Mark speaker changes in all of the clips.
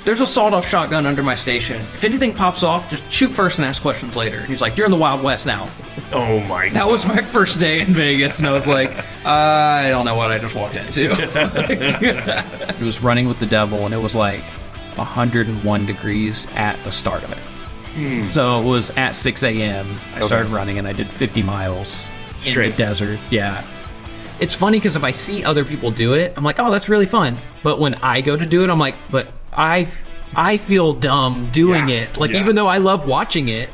Speaker 1: there's a sawed-off shotgun under my station. If anything pops off, just shoot first and ask questions later. He's like, you're in the Wild West now.
Speaker 2: Oh my God.
Speaker 1: That was my first day in Vegas, and I was like, I don't know what I just walked into. It was running with the devil, and it was like 101 degrees at the start of it. So it was at 6 a.m. I started running, and I did 50 miles
Speaker 2: straight
Speaker 1: in the desert. Yeah. It's funny because if I see other people do it, I'm like, oh, that's really fun. But when I go to do it, I'm like, but I feel dumb doing it. Like, even though I love watching it.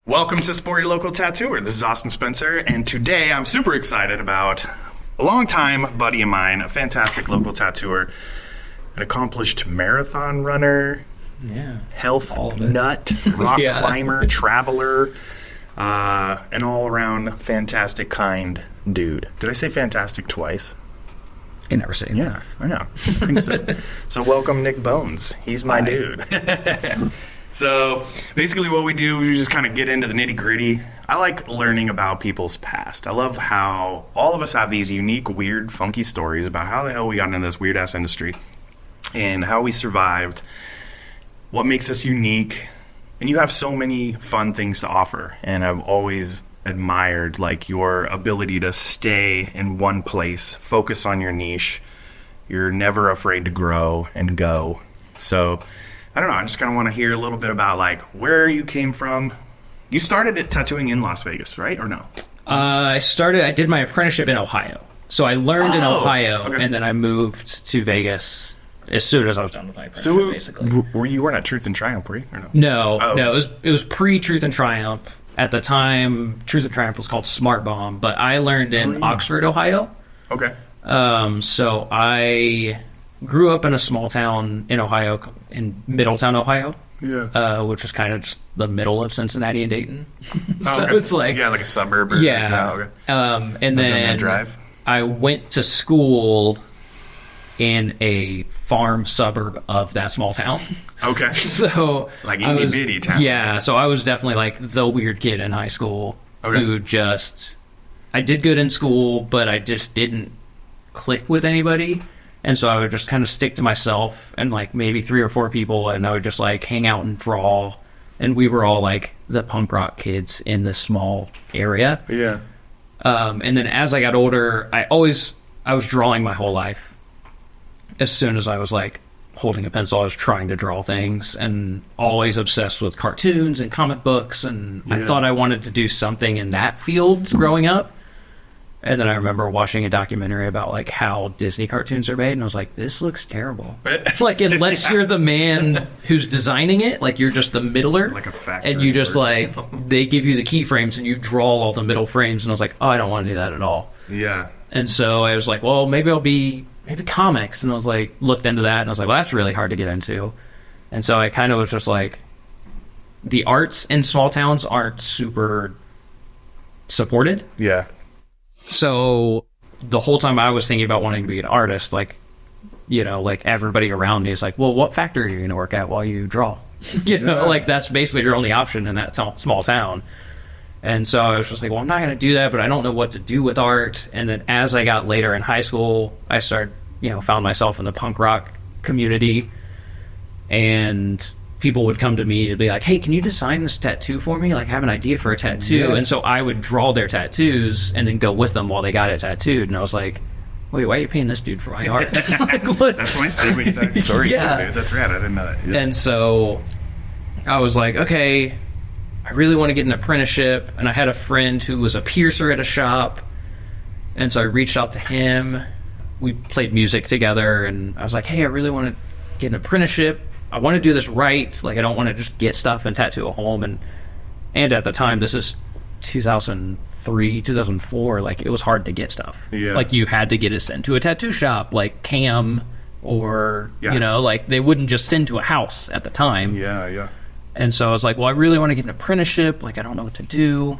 Speaker 2: Welcome to Support Your Local Tattooer. This is Austin Spencer, and today I'm super excited about a longtime buddy of mine, a fantastic local tattooer, an accomplished marathon runner, health nut, rock climber, traveler, an all-around fantastic, kind dude. Did I say fantastic twice?
Speaker 1: I never say that.
Speaker 2: Yeah, I know. I think so. So welcome Nick Bones. He's my dude. So basically what we do, we just kind of get into the nitty-gritty. I like learning about people's past. I love how all of us have these unique, weird, funky stories about how the hell we got into this weird-ass industry and how we survived, what makes us unique. And you have so many fun things to offer, and I've always admired like your ability to stay in one place, focus on your niche. You're never afraid to grow and go. So I don't know, I just kind of want to hear a little bit about like where you came from. You started at tattooing in Las Vegas, right? Or no?
Speaker 1: I did my apprenticeship in Ohio. So I learned in Ohio, and then I moved to Vegas as soon as I was done with my apprenticeship, basically.
Speaker 2: You weren't at Truth and Triumph, were you? Or no?
Speaker 1: No, it was pre-Truth and Triumph. At the time, Truth and Triumph was called Smart Bomb, but I learned in Oxford, Ohio.
Speaker 2: Okay.
Speaker 1: So I grew up in a small town in Ohio, in Middletown, Ohio.
Speaker 2: Yeah.
Speaker 1: Which is kind of just the middle of Cincinnati and Dayton. So it's like...
Speaker 2: Yeah, like a suburb.
Speaker 1: And then
Speaker 2: drive.
Speaker 1: I went to school in a farm suburb of that small town.
Speaker 2: Okay.
Speaker 1: So...
Speaker 2: Like itty bitty town.
Speaker 1: Yeah, so I was definitely like the weird kid in high school who just... I did good in school, but I just didn't click with anybody. And so I would just kind of stick to myself and like maybe 3 or 4 people, and I would just like hang out and draw. And we were all like the punk rock kids in this small area.
Speaker 2: Yeah.
Speaker 1: And then as I got older, I was drawing my whole life. As soon as I was like holding a pencil, I was trying to draw things, and always obsessed with cartoons and comic books. And I thought I wanted to do something in that field growing up. And then I remember watching a documentary about like how Disney cartoons are made, and I was like, this looks terrible. Like, unless you're the man who's designing it, like you're just the middler.
Speaker 2: Like a factory.
Speaker 1: And you just like, they give you the keyframes and you draw all the middle frames, and I was like, oh, I don't want to do that at all.
Speaker 2: Yeah.
Speaker 1: And so I was like, well, maybe comics. And I was like, looked into that, and I was like, well, that's really hard to get into. And so I kind of was just like, the arts in small towns aren't super supported.
Speaker 2: Yeah.
Speaker 1: So the whole time I was thinking about wanting to be an artist, like, you know, like everybody around me is like, well, what factory are you going to work at while you draw? You know, like that's basically your only option in that small town. And so I was just like, well, I'm not going to do that, but I don't know what to do with art. And then as I got later in high school, I started, found myself in the punk rock community, and people would come to me to be like, hey, can you design this tattoo for me? Like, I have an idea for a tattoo. Yeah. And so I would draw their tattoos and then go with them while they got it tattooed. And I was like, wait, why are you paying this dude for my art? Like, what?
Speaker 2: That's my same exact story, too, dude. That's rad. I didn't know that. Yeah.
Speaker 1: And so I was like, okay, I really want to get an apprenticeship. And I had a friend who was a piercer at a shop. And so I reached out to him. We played music together. And I was like, hey, I really want to get an apprenticeship. I want to do this right. Like, I don't want to just get stuff and tattoo a home. And at the time, this is 2003, 2004, like, it was hard to get stuff.
Speaker 2: Yeah.
Speaker 1: Like, you had to get it sent to a tattoo shop, like Cam, or, like, they wouldn't just send to a house at the time.
Speaker 2: Yeah.
Speaker 1: And so I was like, well, I really want to get an apprenticeship. Like, I don't know what to do.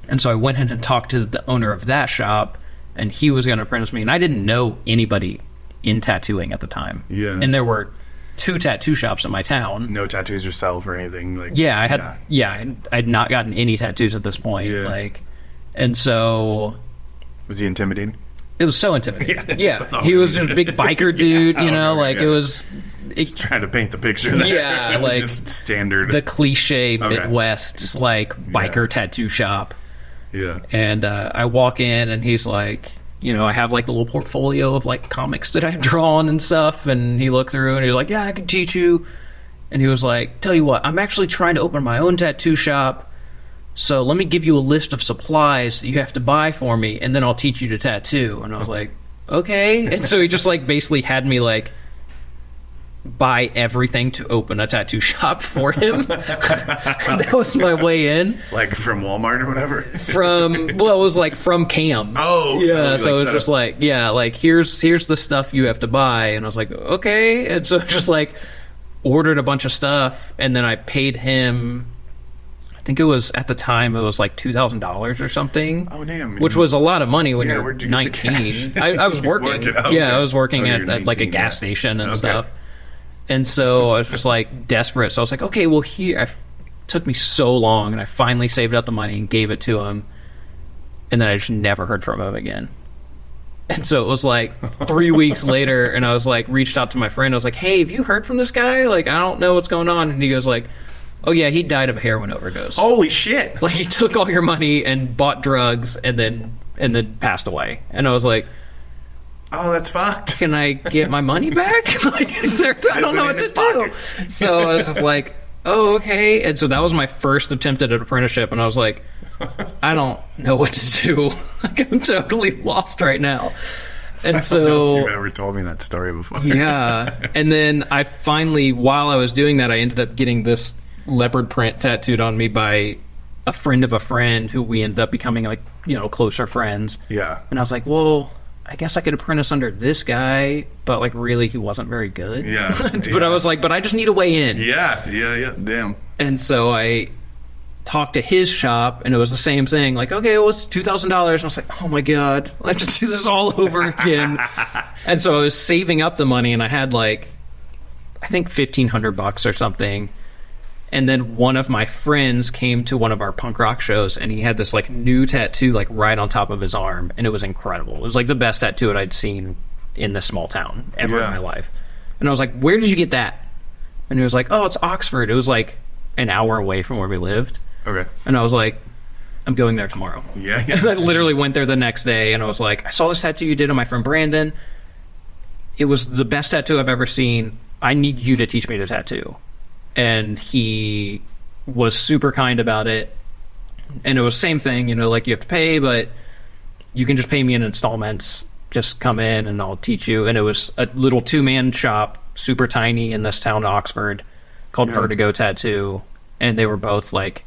Speaker 1: And so I went in and talked to the owner of that shop, and he was going to apprentice me. And I didn't know anybody in tattooing at the time.
Speaker 2: Yeah.
Speaker 1: And there were 2 tattoo shops in my town.
Speaker 2: No tattoos yourself or anything? Like,
Speaker 1: Yeah, I'd not gotten any tattoos at this point.
Speaker 2: Yeah.
Speaker 1: Like, and so
Speaker 2: was he intimidating?
Speaker 1: it was so intimidating.
Speaker 2: Yeah.
Speaker 1: Yeah, he was just a big biker dude, you know,
Speaker 2: Okay,
Speaker 1: like
Speaker 2: yeah.
Speaker 1: it was
Speaker 2: Just trying to paint the picture there.
Speaker 1: Yeah, like
Speaker 2: just standard.
Speaker 1: the cliche
Speaker 2: Okay.
Speaker 1: Midwest like biker tattoo shop.
Speaker 2: Yeah.
Speaker 1: And I walk in, and he's like, you know, I have like the little portfolio of like comics that I've drawn and stuff. And he looked through, and he was like, yeah, I can teach you. And he was like, tell you what, I'm actually trying to open my own tattoo shop. So let me give you a list of supplies that you have to buy for me, and then I'll teach you to tattoo. And I was like, okay. And so he just like basically had me like buy everything to open a tattoo shop for him. That was my way in.
Speaker 2: Like from Walmart or whatever?
Speaker 1: It was like from Cam.
Speaker 2: Oh,
Speaker 1: yeah.
Speaker 2: like
Speaker 1: So it was
Speaker 2: set
Speaker 1: just
Speaker 2: up.
Speaker 1: like, yeah, like here's the stuff you have to buy, and I was like, okay. And so just like ordered a bunch of stuff, and then I paid him. I think it was at the time it was like $2,000 or something.
Speaker 2: Oh, damn.
Speaker 1: Which was a lot of money when
Speaker 2: Yeah, where'd
Speaker 1: you're
Speaker 2: you get the
Speaker 1: 19.
Speaker 2: cash?
Speaker 1: I was working.
Speaker 2: Working, okay.
Speaker 1: Yeah, I was working
Speaker 2: Oh,
Speaker 1: at
Speaker 2: you're
Speaker 1: like a
Speaker 2: 19,
Speaker 1: gas
Speaker 2: yeah.
Speaker 1: station and
Speaker 2: Okay.
Speaker 1: stuff. And so I was just like desperate. So I was like, okay, well, took me so long, and I finally saved up the money and gave it to him. And then I just never heard from him again. And so it was like 3 weeks later, and I was like, reached out to my friend. I was like, hey, have you heard from this guy? Like, I don't know what's going on. And he goes like, oh yeah, he died of a heroin overdose.
Speaker 2: Holy shit.
Speaker 1: Like, he took all your money and bought drugs and then passed away. And I was like,
Speaker 2: Oh, that's fucked.
Speaker 1: can I get my money back? Like, I don't know what to do. So I was just like, oh, okay. And so that was my first attempt at an apprenticeship, and I was like, I don't know what to do. Like, I'm totally lost right now. And
Speaker 2: I don't know
Speaker 1: so
Speaker 2: if you've ever told me that story before.
Speaker 1: yeah. And then I finally, while I was doing that, I ended up getting this leopard print tattooed on me by a friend of a friend who we ended up becoming like, you know, closer friends.
Speaker 2: Yeah.
Speaker 1: And I was like, well, I guess I could apprentice under this guy, but like really he wasn't very good.
Speaker 2: Yeah.
Speaker 1: But I was like, but I just need a way in.
Speaker 2: Yeah. Damn.
Speaker 1: And so I talked to his shop, and it was the same thing. Like, okay, it was $2,000. And I was like, oh my God, I have to do this all over again. And so I was saving up the money, and I had like, I think $1,500 or something. And then one of my friends came to one of our punk rock shows, and he had this like new tattoo like right on top of his arm, and it was incredible. It was like the best tattoo that I'd seen in this small town ever in my life. And I was like, where did you get that? And he was like, oh, it's Oxford. It was like an hour away from where we lived.
Speaker 2: Okay.
Speaker 1: And I was like, I'm going there tomorrow.
Speaker 2: Yeah.
Speaker 1: And I literally went there the next day, and I was like, I saw this tattoo you did on my friend Brandon. It was the best tattoo I've ever seen. I need you to teach me to tattoo. And he was super kind about it. And it was the same thing, you know, like you have to pay, but you can just pay me in installments. Just come in and I'll teach you. And it was a little 2-man shop, super tiny in this town, Oxford, called Vertigo Tattoo. And they were both like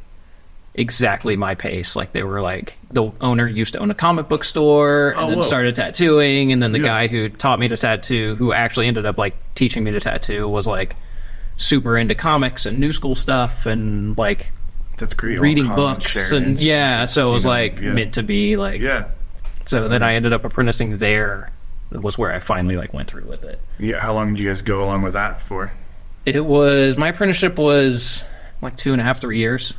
Speaker 1: exactly my pace. Like, they were like, the owner used to own a comic book store and then started tattooing. And then the guy who taught me to tattoo, who actually ended up like teaching me to tattoo, was like super into comics and new school stuff and like
Speaker 2: That's great.
Speaker 1: reading books. And yeah, so it was like meant to be like.
Speaker 2: Yeah.
Speaker 1: So then I ended up apprenticing there. It was where I finally like went through with it.
Speaker 2: Yeah. How long did you guys go along with that for?
Speaker 1: It was, my apprenticeship was like 2.5, 3 years.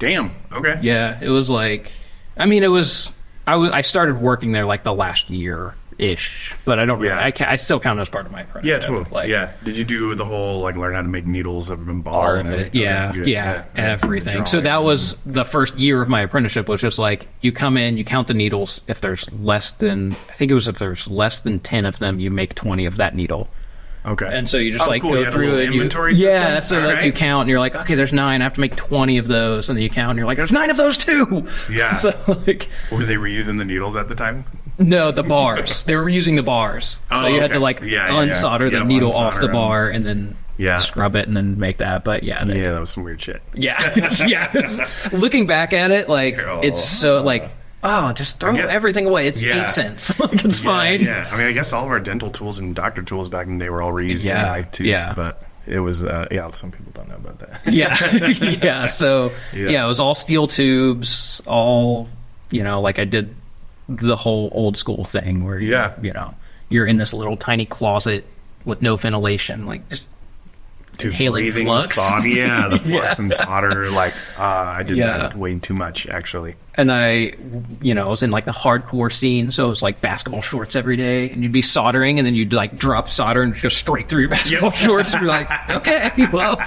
Speaker 2: Damn. Okay.
Speaker 1: Yeah, it was like, I mean, it was, I started working there like the last year-ish, but I don't really, I still count it as part of my apprenticeship.
Speaker 2: Yeah, totally.
Speaker 1: Like,
Speaker 2: yeah. Did you do the whole, like, learn how to make needles of a
Speaker 1: all
Speaker 2: bar?
Speaker 1: of
Speaker 2: and
Speaker 1: it.
Speaker 2: everything?
Speaker 1: Yeah, everything. So that was the first year of my apprenticeship, was just like, you come in, you count the needles. If there's less than, I think it was if there's less than 10 of them, you make 20 of that needle.
Speaker 2: Okay.
Speaker 1: And so you just
Speaker 2: cool.
Speaker 1: go
Speaker 2: You had a
Speaker 1: through
Speaker 2: little
Speaker 1: and
Speaker 2: inventory
Speaker 1: yeah,
Speaker 2: system?
Speaker 1: so like you count and you're like, okay, there's 9, I have to make 20 of those, and then you count and you're like, there's 9 of those too.
Speaker 2: Yeah.
Speaker 1: So like,
Speaker 2: Were they reusing the needles at the time?
Speaker 1: no, the bars. They were using the bars. So you had to like unsolder the needle off the bar and then scrub it and then make that. But yeah,
Speaker 2: that was some weird shit.
Speaker 1: Yeah, yeah. Looking back at it, like it's so like, oh, just throw everything away. It's 8 cents. Like, it's fine.
Speaker 2: Yeah, I mean, I guess all of our dental tools and doctor tools back in the day were all reused anyway, too.
Speaker 1: Yeah.
Speaker 2: But it was, some people don't know about that.
Speaker 1: Yeah. Yeah. So, it was all steel tubes, all, like I did the whole old school thing where, you're in this little tiny closet with no ventilation, like just
Speaker 2: Dude,
Speaker 1: inhaling
Speaker 2: breathing
Speaker 1: flux.
Speaker 2: solder, yeah, the flux
Speaker 1: Yeah.
Speaker 2: and solder. Like, I did
Speaker 1: Yeah.
Speaker 2: that way too much, actually.
Speaker 1: And I was in like the hardcore scene, so it was like basketball shorts every day, and you'd be soldering, and then you'd like drop solder and go straight through your basketball shorts. And you're like, okay, well,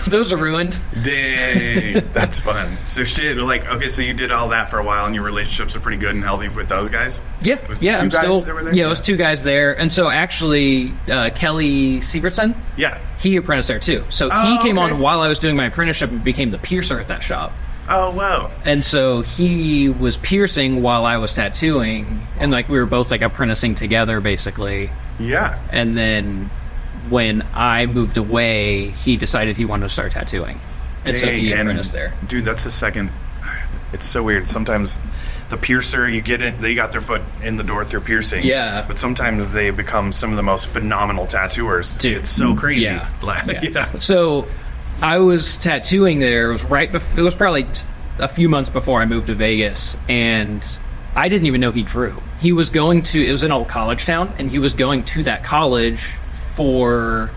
Speaker 1: those are ruined.
Speaker 2: Dang, that's fun. So shit, like, okay, so you did all that for a while, and your relationships are pretty good and healthy with those guys?
Speaker 1: Yeah,
Speaker 2: It was
Speaker 1: yeah,
Speaker 2: two
Speaker 1: I'm
Speaker 2: guys
Speaker 1: still.
Speaker 2: that were there?
Speaker 1: Yeah, it was 2 guys there, and so actually, Kelly Sievertson,
Speaker 2: Yeah.
Speaker 1: he apprenticed there too. So
Speaker 2: Oh,
Speaker 1: he came
Speaker 2: okay.
Speaker 1: on while I was doing my apprenticeship and became the piercer at that shop.
Speaker 2: Oh, wow.
Speaker 1: And so he was piercing while I was tattooing, and like we were both like apprenticing together basically.
Speaker 2: Yeah.
Speaker 1: And then when I moved away, he decided he wanted to start tattooing, and so he
Speaker 2: Dang,
Speaker 1: apprenticed there.
Speaker 2: Dude, that's the second. It's so weird. Sometimes the piercer, you get it, they got their foot in the door through piercing.
Speaker 1: Yeah.
Speaker 2: But sometimes they become some of the most phenomenal tattooers.
Speaker 1: Dude.
Speaker 2: It's so crazy.
Speaker 1: Yeah.
Speaker 2: Like, yeah.
Speaker 1: So I was tattooing there. It was it was probably a few months before I moved to Vegas, and I didn't even know he drew. He was going to, it was an old college town, and he was going to that college for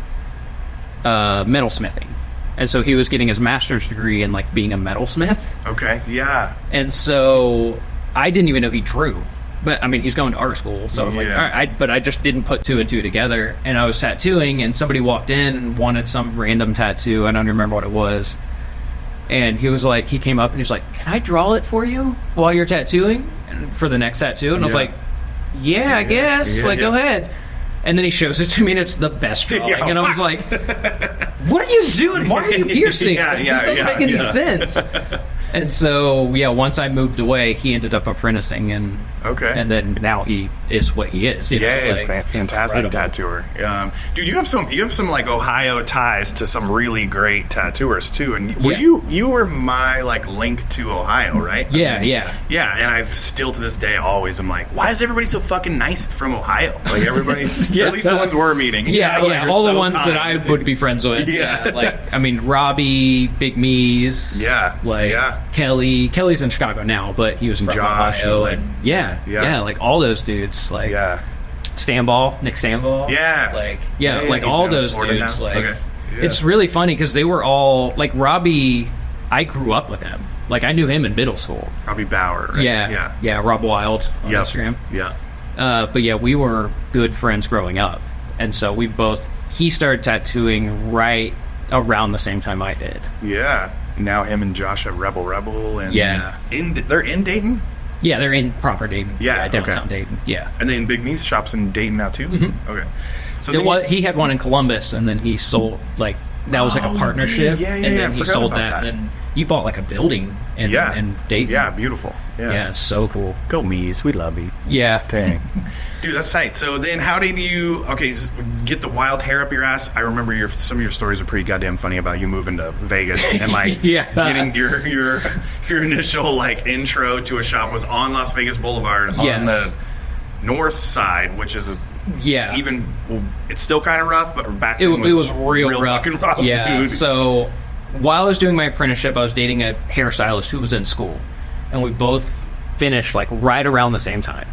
Speaker 1: metalsmithing. And so he was getting his master's degree in like being a metalsmith.
Speaker 2: Okay. Yeah.
Speaker 1: And so I didn't even know he drew. But I mean, he's going to art school, so I'm like,
Speaker 2: Yeah.
Speaker 1: all right. But I just didn't put 2 and 2 together. And I was tattooing, and somebody walked in and wanted some random tattoo. I don't remember what it was. And he was like, he came up and he was like, "Can I draw it for you while you're tattooing and for the next tattoo?" And I was
Speaker 2: Yeah.
Speaker 1: like, "Yeah, I guess.
Speaker 2: Yeah,
Speaker 1: like,
Speaker 2: yeah.
Speaker 1: go ahead." And then he shows it to me, and it's the best drawing.
Speaker 2: Yeah.
Speaker 1: And I was like, "What are you doing? Why are you piercing?
Speaker 2: Yeah,
Speaker 1: Like,
Speaker 2: yeah,
Speaker 1: this doesn't
Speaker 2: yeah,
Speaker 1: make any
Speaker 2: yeah.
Speaker 1: sense." And so, yeah, once I moved away, he ended up apprenticing, and
Speaker 2: Okay.
Speaker 1: and then now he is what he is. You know,
Speaker 2: Yeah,
Speaker 1: like,
Speaker 2: fantastic
Speaker 1: incredible.
Speaker 2: tattooer. Dude, you have some like Ohio ties to some really great tattooers too. And were
Speaker 1: Yeah.
Speaker 2: you were my like link to Ohio, right?
Speaker 1: Yeah, yeah.
Speaker 2: Yeah, and I've still to this day always am like, why is everybody so fucking nice from Ohio? Like everybody's,
Speaker 1: Yeah.
Speaker 2: or at least the ones we're meeting.
Speaker 1: Yeah,
Speaker 2: You know,
Speaker 1: yeah,
Speaker 2: like,
Speaker 1: all
Speaker 2: are
Speaker 1: the
Speaker 2: so
Speaker 1: ones that
Speaker 2: kind.
Speaker 1: I would be friends with.
Speaker 2: Yeah.
Speaker 1: Like, I mean, Robbie, Big Me's.
Speaker 2: Yeah,
Speaker 1: Like,
Speaker 2: yeah.
Speaker 1: Kelly's in Chicago now, but he was from
Speaker 2: Josh,
Speaker 1: Ohio.
Speaker 2: and, like-
Speaker 1: And yeah,
Speaker 2: Yeah.
Speaker 1: like all those dudes. Like,
Speaker 2: Yeah.
Speaker 1: Nick Stanball.
Speaker 2: Yeah.
Speaker 1: Like,
Speaker 2: Yeah,
Speaker 1: like
Speaker 2: he's
Speaker 1: all
Speaker 2: down in
Speaker 1: those
Speaker 2: Florida
Speaker 1: dudes.
Speaker 2: now.
Speaker 1: Like,
Speaker 2: Okay. Yeah.
Speaker 1: it's really funny because they were all, like, Robbie, I grew up with him. Like, I knew him in middle school.
Speaker 2: Robbie Bauer, right?
Speaker 1: Yeah, Rob Wild on
Speaker 2: Yep.
Speaker 1: Instagram.
Speaker 2: Yeah.
Speaker 1: But yeah, we were good friends growing up. And so he started tattooing right around the same time I did.
Speaker 2: Yeah. Now him and Josh have Rebel and
Speaker 1: Yeah.
Speaker 2: they're in Dayton?
Speaker 1: Yeah, they're in proper Dayton.
Speaker 2: Yeah,
Speaker 1: downtown
Speaker 2: okay.
Speaker 1: Dayton. Yeah.
Speaker 2: And then Big Me's shop's in Dayton now too? Okay. So
Speaker 1: He had one in Columbus, and then he sold, like, that was like
Speaker 2: Oh,
Speaker 1: a partnership.
Speaker 2: dude. Yeah, yeah,
Speaker 1: and
Speaker 2: yeah,
Speaker 1: then
Speaker 2: I
Speaker 1: he
Speaker 2: forgot
Speaker 1: sold
Speaker 2: about
Speaker 1: that,
Speaker 2: that.
Speaker 1: and then he bought like a building in Dayton.
Speaker 2: Yeah, beautiful.
Speaker 1: Yeah, it's so cool.
Speaker 2: Go Me's, we love you.
Speaker 1: Yeah.
Speaker 2: Dang. Dude, that's tight. So then how did you get the wild hair up your ass? I remember some of your stories are pretty goddamn funny about you moving to Vegas and like
Speaker 1: Yeah.
Speaker 2: getting your initial like intro to a shop was on Las Vegas Boulevard on
Speaker 1: Yes.
Speaker 2: the north side, which is
Speaker 1: Yeah.
Speaker 2: it's still kind of rough, but back
Speaker 1: It
Speaker 2: then
Speaker 1: was real rough.
Speaker 2: fucking rough,
Speaker 1: Yeah.
Speaker 2: dude.
Speaker 1: So while I was doing my apprenticeship, I was dating a hairstylist who was in school, and we both finished like right around the same time.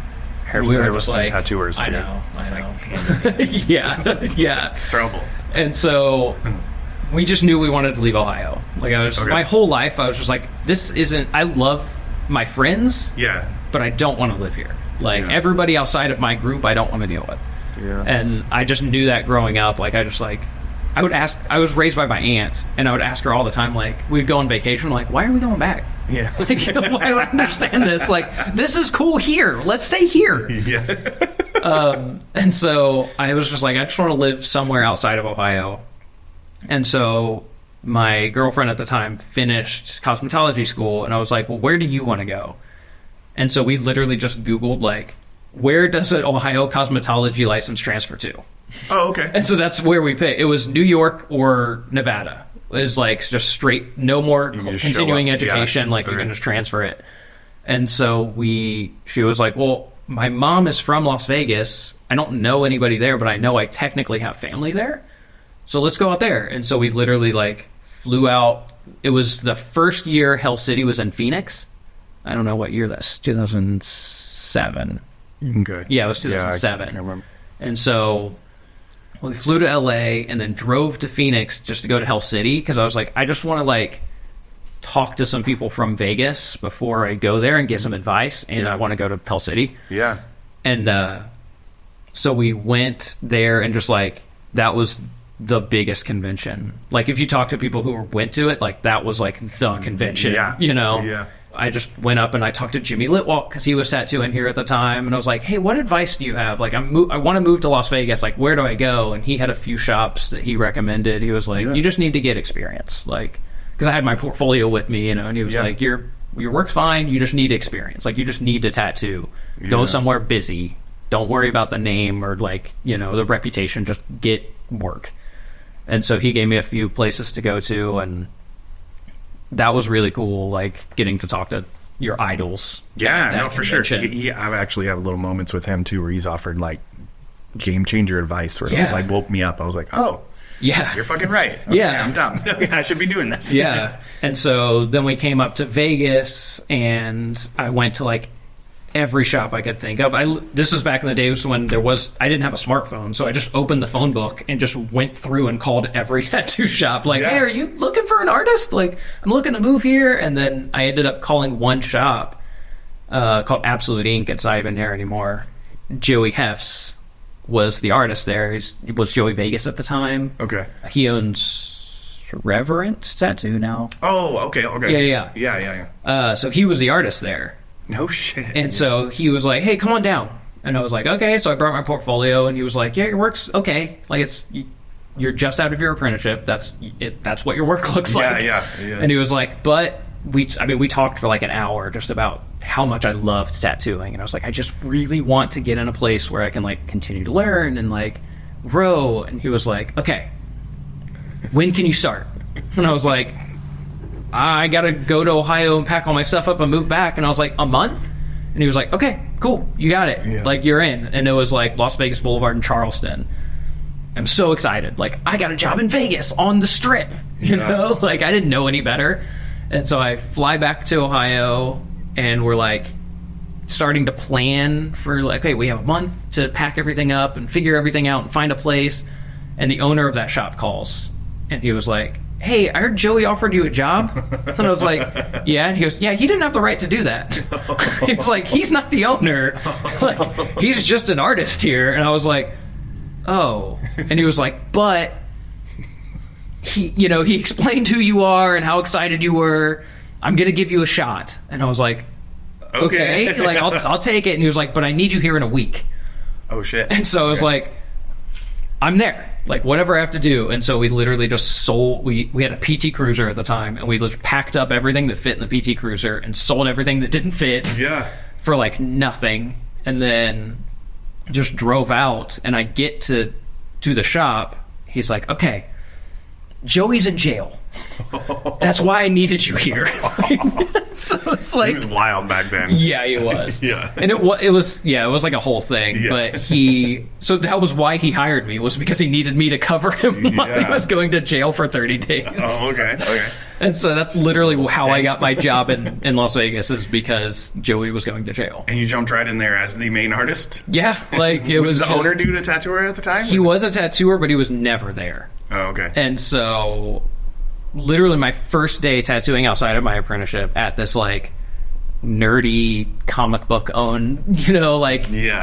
Speaker 2: Hairstylists and tattooers,
Speaker 1: I
Speaker 2: dude.
Speaker 1: know.
Speaker 2: It's
Speaker 1: I
Speaker 2: like,
Speaker 1: know. Yeah. Yeah.
Speaker 2: trouble.
Speaker 1: And so we just knew we wanted to leave Ohio. Like
Speaker 2: Okay.
Speaker 1: my whole life, I was just like, I love my friends,
Speaker 2: Yeah.
Speaker 1: but I don't want to live here. Like
Speaker 2: Yeah.
Speaker 1: everybody outside of my group, I don't want to deal with.
Speaker 2: Yeah.
Speaker 1: And I just knew that growing up. Like I would ask. I was raised by my aunt, and I would ask her all the time. Like we'd go on vacation. Like, why are we going back?
Speaker 2: Yeah.
Speaker 1: Like, why do I understand this? Like, this is cool here. Let's stay here.
Speaker 2: Yeah.
Speaker 1: And so I was just like, I just want to live somewhere outside of Ohio. And so my girlfriend at the time finished cosmetology school, and I was like, well, where do you want to go? And so we literally just Googled, like, where does an Ohio cosmetology license transfer to?
Speaker 2: Oh, okay.
Speaker 1: And so that's where we picked. It was New York or Nevada. It was like just straight, no more
Speaker 2: You can just
Speaker 1: continuing
Speaker 2: show up.
Speaker 1: education.
Speaker 2: Yeah.
Speaker 1: Like you
Speaker 2: Okay.
Speaker 1: can just transfer it. And so she was like, well, my mom is from Las Vegas. I don't know anybody there, but I know I technically have family there. So let's go out there. And so we literally like flew out. It was the first year Hell City was in Phoenix. I don't know what year that's 2007.
Speaker 2: Okay.
Speaker 1: Yeah, it was
Speaker 2: Yeah, I
Speaker 1: 2007.
Speaker 2: can't remember.
Speaker 1: And so we flew to LA and then drove to Phoenix just to go to Hell City because I was like, I just want to like talk to some people from Vegas before I go there and get some advice, and I want to go to Hell City.
Speaker 2: Yeah.
Speaker 1: And so we went there, and just like that was the biggest convention. Like if you talk to people who went to it, like that was like the convention.
Speaker 2: Yeah.
Speaker 1: You know.
Speaker 2: Yeah.
Speaker 1: I just went up and I talked to Jimmy Litwalk because he was tattooing here at the time, and I was like, "Hey, what advice do you have? Like, I want to move to Las Vegas. Like, where do I go?" And he had a few shops that he recommended. He was like, "You just need to get experience." Like, because I had my portfolio with me, you know, and he was like, "Your work's fine. You just need experience. Like, you just need to tattoo. Go somewhere busy. Don't worry about the name or like, you know, the reputation. Just get work." And so he gave me a few places to go to, and that was really cool, like getting to talk to your idols.
Speaker 2: Yeah, no, for sure. I actually have little moments with him too where he's offered like game changer advice where it was like woke me up. I was like, oh, yeah, you're fucking right. Okay,
Speaker 1: yeah,
Speaker 2: I'm dumb. I should be doing this.
Speaker 1: Yeah. And so then we came up to Vegas, and I went to like every shop I could think of. This was back in the days when I didn't have a smartphone, so I just opened the phone book and just went through and called every tattoo shop. Like, hey, are you looking for an artist? Like, I'm looking to move here. And then I ended up calling one shop called Absolute Ink. It's not even there anymore. Joey Hefts was the artist there. He was Joey Vegas at the time.
Speaker 2: Okay.
Speaker 1: He owns Reverent Tattoo now.
Speaker 2: Oh, okay.
Speaker 1: Yeah. So he was the artist there.
Speaker 2: No shit.
Speaker 1: And so he was like, hey, come on down. And I was like, okay. So I brought my portfolio, and he was like, yeah, your work's okay. Like, you're just out of your apprenticeship. That's what your work looks like.
Speaker 2: Yeah.
Speaker 1: And he was like, but we talked for like an hour just about how much I loved tattooing. And I was like, I just really want to get in a place where I can like continue to learn and like grow. And he was like, okay, when can you start? And I was like, I gotta go to Ohio and pack all my stuff up and move back. And I was like, a month? And he was like, okay, cool, you got it. Yeah. Like, you're in. And it was like Las Vegas Boulevard in Charleston. I'm so excited. Like, I got a job in Vegas on the Strip. You know? Like, I didn't know any better. And so I fly back to Ohio, and we're like starting to plan for like, okay, we have a month to pack everything up and figure everything out and find a place. And the owner of that shop calls, and he was like, hey, I heard Joey offered you a job. And I was like, yeah. And he goes, yeah, he didn't have the right to do that. He was like, he's not the owner. Like, he's just an artist here. And I was like, oh. And he was like, but he explained who you are and how excited you were. I'm going to give you a shot. And I was like, okay. Like, I'll take it. And he was like, but I need you here in a week.
Speaker 2: Oh, shit.
Speaker 1: And so I was like, I'm there. Like, whatever I have to do. And so we literally just sold. We had a PT Cruiser at the time, and we just packed up everything that fit in the PT Cruiser and sold everything that didn't fit.
Speaker 2: Yeah.
Speaker 1: For like nothing. And then just drove out, and I get to the shop. He's like, okay, Joey's in jail. That's why I needed you here. So it's like,
Speaker 2: he was wild back then.
Speaker 1: Yeah, he was.
Speaker 2: Yeah.
Speaker 1: And it was like a whole thing. Yeah. But so that was why he hired me, was because he needed me to cover him while he was going to jail for 30 days.
Speaker 2: Oh, okay.
Speaker 1: And so that's literally how I got my job in Las Vegas, is because Joey was going to jail.
Speaker 2: And you jumped right in there as the main artist?
Speaker 1: Yeah. Like, it was
Speaker 2: the owner dude a tattooer at the time?
Speaker 1: He was a tattooer, but he was never there.
Speaker 2: Oh, okay.
Speaker 1: And so literally my first day tattooing outside of my apprenticeship at this like nerdy comic book owned,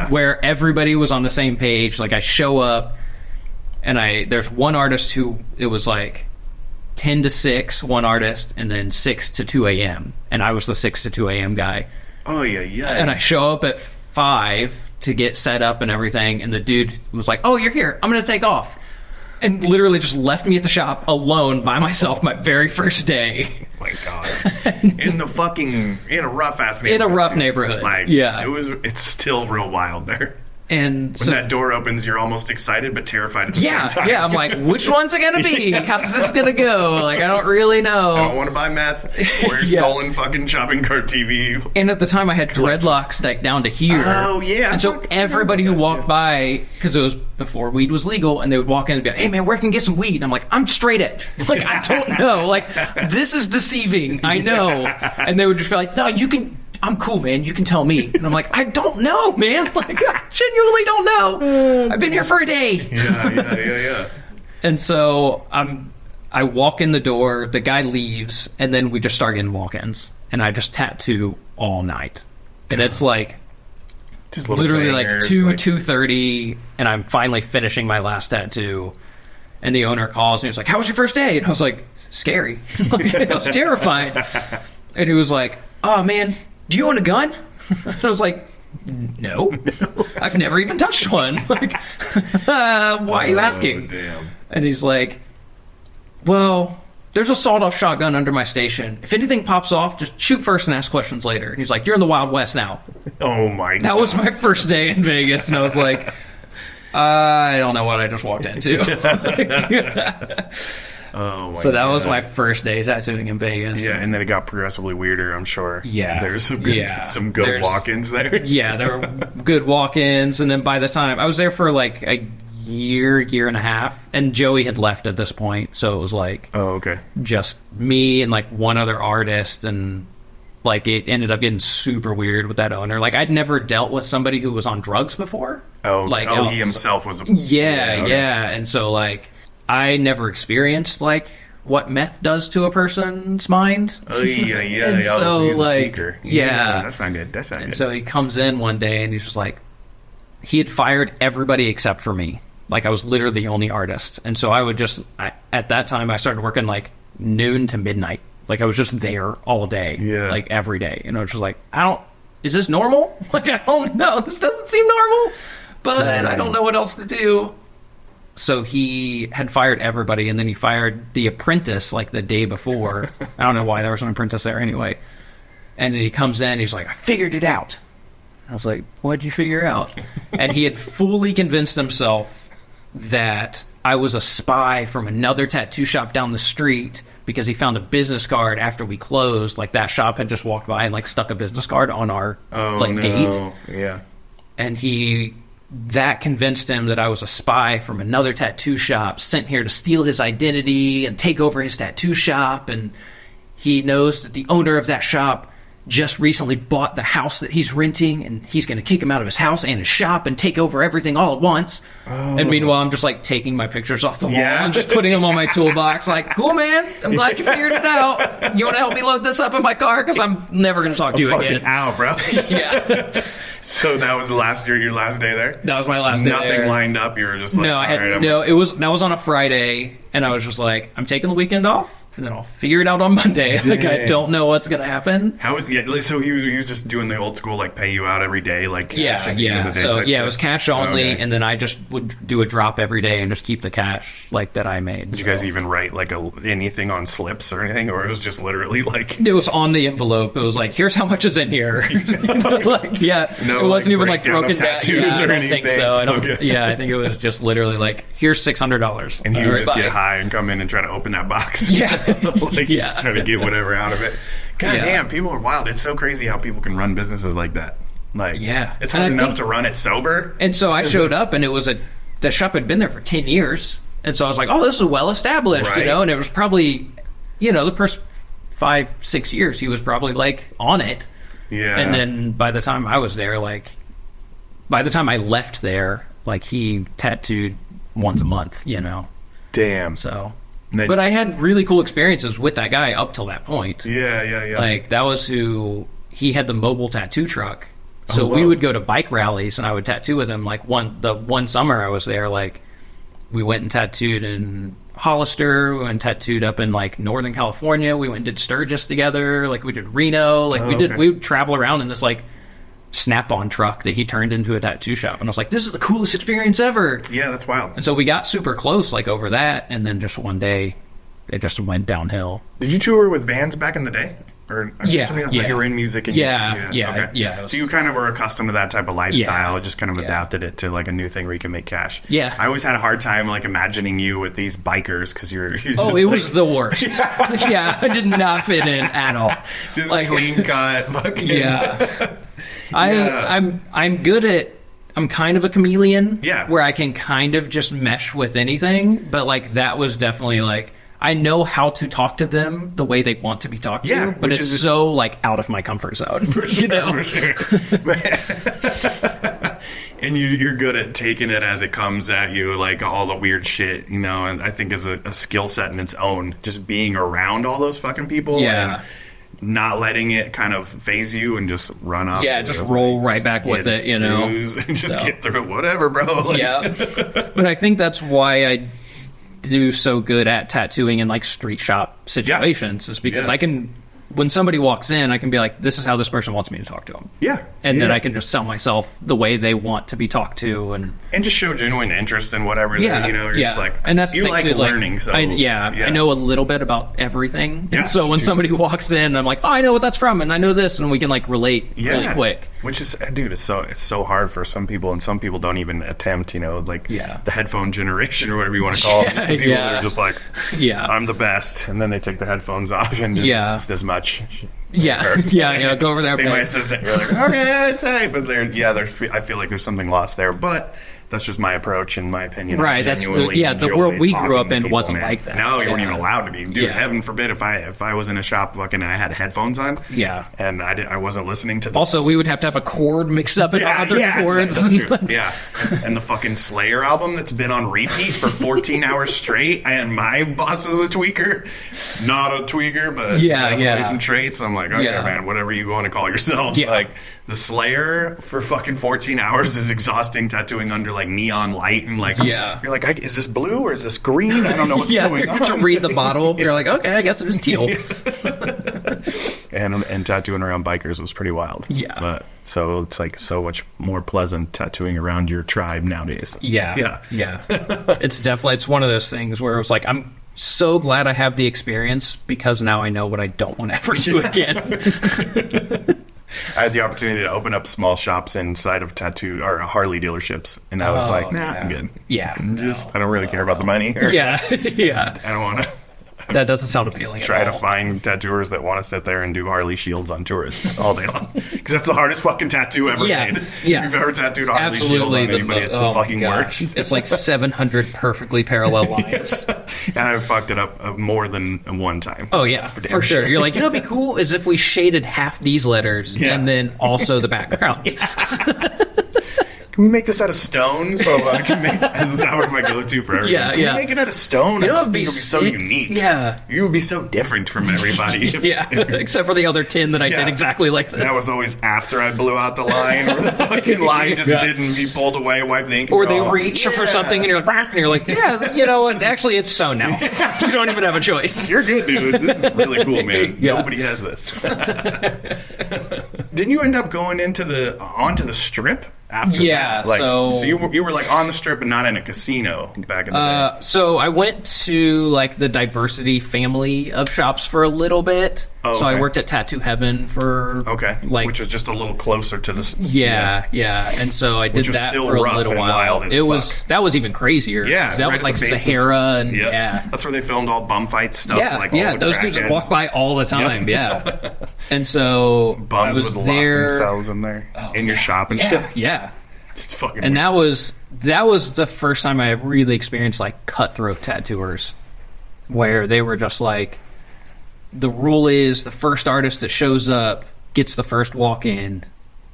Speaker 1: where everybody was on the same page. Like, I show up, and there's one artist who, it was like 10 to 6, one artist, and then 6 to 2 a.m. And I was the 6 to 2 a.m. guy.
Speaker 2: Oh, yeah.
Speaker 1: And I show up at 5 to get set up and everything, and the dude was like, oh, you're here, I'm going to take off. And literally just left me at the shop alone by myself my very first day.
Speaker 2: Oh my God. In a rough ass neighborhood.
Speaker 1: In a rough neighborhood.
Speaker 2: Like,
Speaker 1: yeah.
Speaker 2: It's still real wild there.
Speaker 1: And
Speaker 2: when that door opens, you're almost excited but terrified at the same time.
Speaker 1: Yeah, I'm like, which one's it going to be? How's this going to go? Like, I don't really know.
Speaker 2: I don't want to buy meth or stolen fucking shopping cart TV.
Speaker 1: And at the time, I had dreadlocks like down to here.
Speaker 2: Oh, yeah.
Speaker 1: And so everybody who walked by, because it was before weed was legal, and they would walk in and be like, hey, man, where can I get some weed? And I'm like, I'm straight edge. Like, I don't know. Like, this is deceiving. I know. And they would just be like, no, you can I'm cool, man. You can tell me. And I'm like, I don't know, man. Like, I genuinely don't know. I've been here for a day.
Speaker 2: Yeah.
Speaker 1: And so I walk in the door, the guy leaves, and then we just start getting walk-ins. And I just tattoo all night. And it's like
Speaker 2: Just
Speaker 1: literally
Speaker 2: bangers,
Speaker 1: like 2:30, and I'm finally finishing my last tattoo. And the owner calls and he's like, how was your first day? And I was like, scary. Like, I was terrified. And he was like, oh, man, do you own a gun? And I was like, no. I've never even touched one. Like, why are you asking?
Speaker 2: Damn.
Speaker 1: And he's like, well, there's a sawed-off shotgun under my station. If anything pops off, just shoot first and ask questions later. And he's like, you're in the Wild West now.
Speaker 2: Oh, my God.
Speaker 1: That was my first day in Vegas, and I was like, I don't know what I just walked into.
Speaker 2: Oh, my
Speaker 1: So that
Speaker 2: God.
Speaker 1: was my first day tattooing in Vegas.
Speaker 2: Yeah, and then it got progressively weirder, I'm sure.
Speaker 1: Yeah.
Speaker 2: There's some good
Speaker 1: There's-
Speaker 2: walk-ins there.
Speaker 1: Yeah, there were good walk-ins, and then by the time I was there for like a year and a half, and Joey had left at this point, so it was like
Speaker 2: Oh, okay.
Speaker 1: just me and like one other artist, and like it ended up getting super weird with that owner. Like I'd never dealt with somebody who was on drugs before.
Speaker 2: Oh,
Speaker 1: like
Speaker 2: he himself was.
Speaker 1: Yeah,
Speaker 2: okay.
Speaker 1: and so like I never experienced like what meth does to a person's mind.
Speaker 2: Oh, yeah.
Speaker 1: And
Speaker 2: So
Speaker 1: so,
Speaker 2: he's a
Speaker 1: like,
Speaker 2: tweaker.
Speaker 1: yeah.
Speaker 2: That's not good. That's not
Speaker 1: And
Speaker 2: good.
Speaker 1: so he comes in one day and he's just like, he had fired everybody except for me. Like I was literally the only artist. And so I would just, at that time I started working like noon to midnight. Like I was just there all day.
Speaker 2: Yeah.
Speaker 1: Like every day. And I was just like, is this normal? Like I don't know. This doesn't seem normal. But I don't know what else to do. So he had fired everybody, and then he fired the apprentice like the day before. I don't know why there was an apprentice there anyway. And then he comes in, he's like, I figured it out. I was like, what'd you figure out? And he had fully convinced himself that I was a spy from another tattoo shop down the street because he found a business card after we closed. Like that shop had just walked by and like stuck a business card on our gate.
Speaker 2: Yeah.
Speaker 1: And that convinced him that I was a spy from another tattoo shop sent here to steal his identity and take over his tattoo shop. And he knows that the owner of that shop just recently bought the house that he's renting, and he's going to kick him out of his house and his shop and take over everything all at once. And meanwhile, I'm just like taking my pictures off the wall and just putting them on my toolbox. Like, cool, man. I'm glad you figured it out. You want to help me load this up in my car? Because I'm never going to talk to you again.
Speaker 2: Ow, bro.
Speaker 1: Yeah.
Speaker 2: So that was your last day there?
Speaker 1: That was my last day
Speaker 2: Nothing
Speaker 1: there.
Speaker 2: lined up. You were just like,
Speaker 1: No, I had that was on a Friday, and I was just like, I'm taking the weekend off, and then I'll figure it out on Monday. Like I don't know what's gonna happen.
Speaker 2: So he was just doing the old school like pay you out every day, like cash
Speaker 1: Yeah,
Speaker 2: at the end of the day
Speaker 1: So
Speaker 2: type
Speaker 1: yeah,
Speaker 2: shit?
Speaker 1: it was cash only,
Speaker 2: Okay.
Speaker 1: and then I just would do a drop every day and just keep the cash like that I made.
Speaker 2: Did you guys even write like anything on slips or anything, or it was just literally like
Speaker 1: It was on the envelope. It was like, here's how much is in here. Like, yeah,
Speaker 2: No,
Speaker 1: it wasn't
Speaker 2: like,
Speaker 1: even like
Speaker 2: breakdown of
Speaker 1: broken down.
Speaker 2: tattoos
Speaker 1: Yeah, I
Speaker 2: or
Speaker 1: don't think
Speaker 2: anything.
Speaker 1: so. I don't.
Speaker 2: Okay.
Speaker 1: Yeah, I think it was just literally like, here's $600.
Speaker 2: and he would just
Speaker 1: Bye.
Speaker 2: get high and come in and try to open that box.
Speaker 1: Yeah.
Speaker 2: Like
Speaker 1: Yeah.
Speaker 2: just trying to get whatever out of it. God
Speaker 1: Yeah.
Speaker 2: damn, people are wild. It's so crazy how people can run businesses like that. Like,
Speaker 1: Yeah.
Speaker 2: it's
Speaker 1: And
Speaker 2: hard
Speaker 1: I
Speaker 2: enough
Speaker 1: think-
Speaker 2: to run it sober.
Speaker 1: And so I showed up, and it was the shop had been there for 10 years. And so I was like, oh, this is well established,
Speaker 2: Right.
Speaker 1: and it was probably, the first 5-6 years he was probably like on it.
Speaker 2: Yeah.
Speaker 1: And then by the time I was there, by the time I left there, like he tattooed once a month,
Speaker 2: damn.
Speaker 1: so.
Speaker 2: That's-
Speaker 1: But I had really cool experiences with that guy up till that point.
Speaker 2: Yeah.
Speaker 1: Like that was he had the mobile tattoo truck. So
Speaker 2: Oh,
Speaker 1: we
Speaker 2: wow.
Speaker 1: would go to bike rallies and I would tattoo with him. Like the one summer I was there, like we went and tattooed in Hollister, we went and tattooed up in like Northern California. We went and did Sturgis together. Like we did Reno. Like
Speaker 2: okay.
Speaker 1: we would travel around in this like Snap-on truck that he turned into a tattoo shop. And I was like, this is the coolest experience ever.
Speaker 2: Yeah, that's wild.
Speaker 1: And so we got super close like over that. And then just one day it just went downhill.
Speaker 2: Did you tour with bands back in the day? Or
Speaker 1: Yeah,
Speaker 2: something like
Speaker 1: yeah.
Speaker 2: you were in music and
Speaker 1: Yeah.
Speaker 2: okay. So you kind of were accustomed to that type of lifestyle, just kind of
Speaker 1: Yeah.
Speaker 2: adapted it to like a new thing where you can make cash.
Speaker 1: Yeah.
Speaker 2: I always had a hard time like imagining you with these bikers because you're
Speaker 1: Oh, it was the worst. Yeah, I did not fit in at all.
Speaker 2: just
Speaker 1: like,
Speaker 2: clean cut. Fucking,
Speaker 1: yeah.
Speaker 2: Yeah.
Speaker 1: I'm good at. I'm kind of a chameleon.
Speaker 2: Yeah.
Speaker 1: Where I can kind of just mesh with anything, but like that was definitely like I know how to talk to them the way they want to be talked to, but it's so like out of my comfort zone. For sure.
Speaker 2: And you're good at taking it as it comes at you, like all the weird shit, and I think is a skill set in its own, just being around all those fucking people and not letting it kind of phase you and just run up.
Speaker 1: Yeah, just roll right back with it,
Speaker 2: And just get through it, whatever, bro. Like,
Speaker 1: yeah. But I think that's why I do so good at tattooing in like street shop situations, is because I can, when somebody walks in, I can be like, this is how this person wants me to talk to them.
Speaker 2: Yeah.
Speaker 1: And then I can just sell myself the way they want to be talked to. And
Speaker 2: just show genuine interest in whatever, you're just like,
Speaker 1: and that's
Speaker 2: you like
Speaker 1: too,
Speaker 2: learning. So
Speaker 1: I know a little bit about everything.
Speaker 2: Yeah,
Speaker 1: and so when somebody walks in, I'm like, oh, I know what that's from, and I know this, and we can like relate really quick.
Speaker 2: Which is, dude, it's so hard for some people, and some people don't even attempt, the headphone generation or whatever you want to call it. Some people that are just like, I'm the best, and then they take the headphones off and just, it's this much.
Speaker 1: Go over there.
Speaker 2: Be my assistant. You're like, okay, tight. But I feel like there's something lost there. But that's just my approach and my opinion.
Speaker 1: Right. That's the world we grew up in wasn't like that.
Speaker 2: No, you weren't even allowed to be. Dude, heaven forbid if I was in a shop fucking and I had headphones on.
Speaker 1: Yeah.
Speaker 2: And I wasn't listening to this.
Speaker 1: Also, we would have to have a chord mixed up in other chords.
Speaker 2: Yeah. And the fucking Slayer album that's been on repeat for 14 hours straight. And my boss is a tweaker. Not a tweaker, but definitely some traits. I'm like, okay, man, whatever you want to call yourself.
Speaker 1: Yeah.
Speaker 2: Like, the Slayer for fucking 14 hours is exhausting, tattooing under like neon light and like you're like, is this blue or is this green? I don't know what's going on.
Speaker 1: To read the bottle, you're like, okay, I guess it is teal.
Speaker 2: and tattooing around bikers was pretty wild.
Speaker 1: Yeah.
Speaker 2: But so it's like so much more pleasant tattooing around your tribe nowadays.
Speaker 1: Yeah. It's one of those things where it was like, I'm so glad I have the experience because now I know what I don't want to ever do again.
Speaker 2: I had the opportunity to open up small shops inside of tattoo or Harley dealerships, and I was like, I'm good.
Speaker 1: Yeah.
Speaker 2: I don't really care about the money.
Speaker 1: Yeah.
Speaker 2: I don't want to.
Speaker 1: That doesn't sound appealing.
Speaker 2: Try to find tattooers that want to sit there and do Harley shields on tourists all day long. Because that's the hardest fucking tattoo ever made.
Speaker 1: Yeah.
Speaker 2: If you've ever tattooed Harley shields on anybody, it's the fucking worst.
Speaker 1: It's like 700 perfectly parallel lines.
Speaker 2: And I've fucked it up more than one time.
Speaker 1: Oh, yeah, for sure. You're like, what'd be cool is if we shaded half these letters and then also the background.
Speaker 2: Can we make this out of stone so I can make that was my go-to for everything. Can we make it out of stone?
Speaker 1: It
Speaker 2: would be so unique.
Speaker 1: Yeah.
Speaker 2: You would be so different from everybody.
Speaker 1: Except for the other 10 that I did exactly like this.
Speaker 2: That was always after I blew out the line or the fucking line just didn't be pulled away, wipe the ink.
Speaker 1: Or they reach for something and you're like, actually it's so now. You don't even have a choice.
Speaker 2: You're good, dude. This is really cool, man. Nobody has this. Didn't you end up going onto the strip? After that?
Speaker 1: So
Speaker 2: you were like on the strip and not in a casino back in the day.
Speaker 1: So I went to like the Diversity family of shops for a little bit. So I worked at Tattoo Heaven for
Speaker 2: which was just a little closer to the
Speaker 1: and so I did that for a little while. That was even crazier.
Speaker 2: Yeah,
Speaker 1: that was like Sahara and
Speaker 2: that's where they filmed all bum fight stuff.
Speaker 1: Those dudes walk by all the time. And so
Speaker 2: bums would lock themselves in there in your shop and shit. It's fucking
Speaker 1: and
Speaker 2: weird.
Speaker 1: that was the first time I really experienced like cutthroat tattooers, where they were just like, the rule is the first artist that shows up gets the first walk in.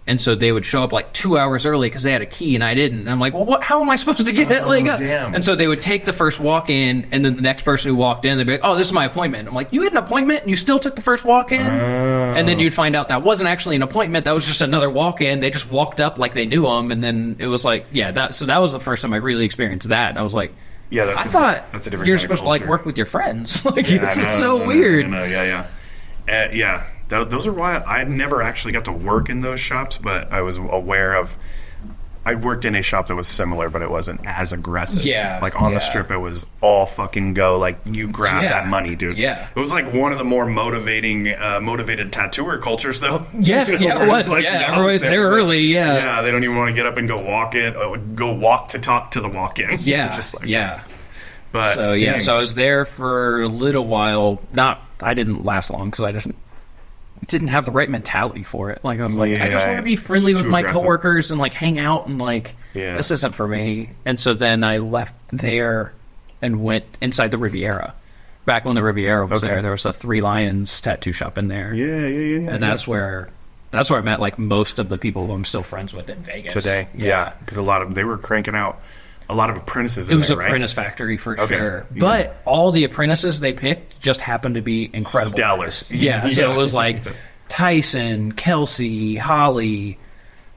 Speaker 1: And so they would show up like 2 hours early because they had a key and I didn't. And I'm like, well, how am I supposed to get it?
Speaker 2: Damn.
Speaker 1: And so they would take the first walk in, and then the next person who walked in, they'd be like, oh, this is my appointment. I'm like, you had an appointment and you still took the first walk in? And then you'd find out that wasn't actually an appointment. That was just another walk in. They just walked up like they knew them. And then it was like, so that was the first time I really experienced that. I was like, I thought
Speaker 2: that's a different
Speaker 1: you're supposed to like work with your friends. This is so
Speaker 2: weird. Those are why I never actually got to work in those shops, but I was aware of. I worked in a shop that was similar, but it wasn't as aggressive. Like on the strip, it was all fucking go. Like you grab that money, dude. It was like one of the more motivated tattooer cultures, though.
Speaker 1: It was.
Speaker 2: Like,
Speaker 1: everybody's there early.
Speaker 2: Yeah, they don't even want to get up and go walk to talk to the walk-in. But
Speaker 1: so I was there for a little while. I didn't last long because I just didn't have the right mentality for it. Like I'm like, I just want to be friendly with my coworkers and like hang out and like this isn't for me. And so then I left there and went inside the Riviera, back when the Riviera was
Speaker 2: Okay.
Speaker 1: there was a Three Lions tattoo shop in there.
Speaker 2: Yeah.
Speaker 1: And that's where I met like most of the people who I'm still friends with in Vegas
Speaker 2: today. Yeah, because they were cranking out a lot of apprentices.
Speaker 1: It was
Speaker 2: there,
Speaker 1: Apprentice Factory for
Speaker 2: Okay.
Speaker 1: sure.
Speaker 2: Yeah.
Speaker 1: But all the apprentices they picked just happened to be incredible.
Speaker 2: Stellar.
Speaker 1: artists. Yeah. So it was like Tyson, Kelsey, Holly,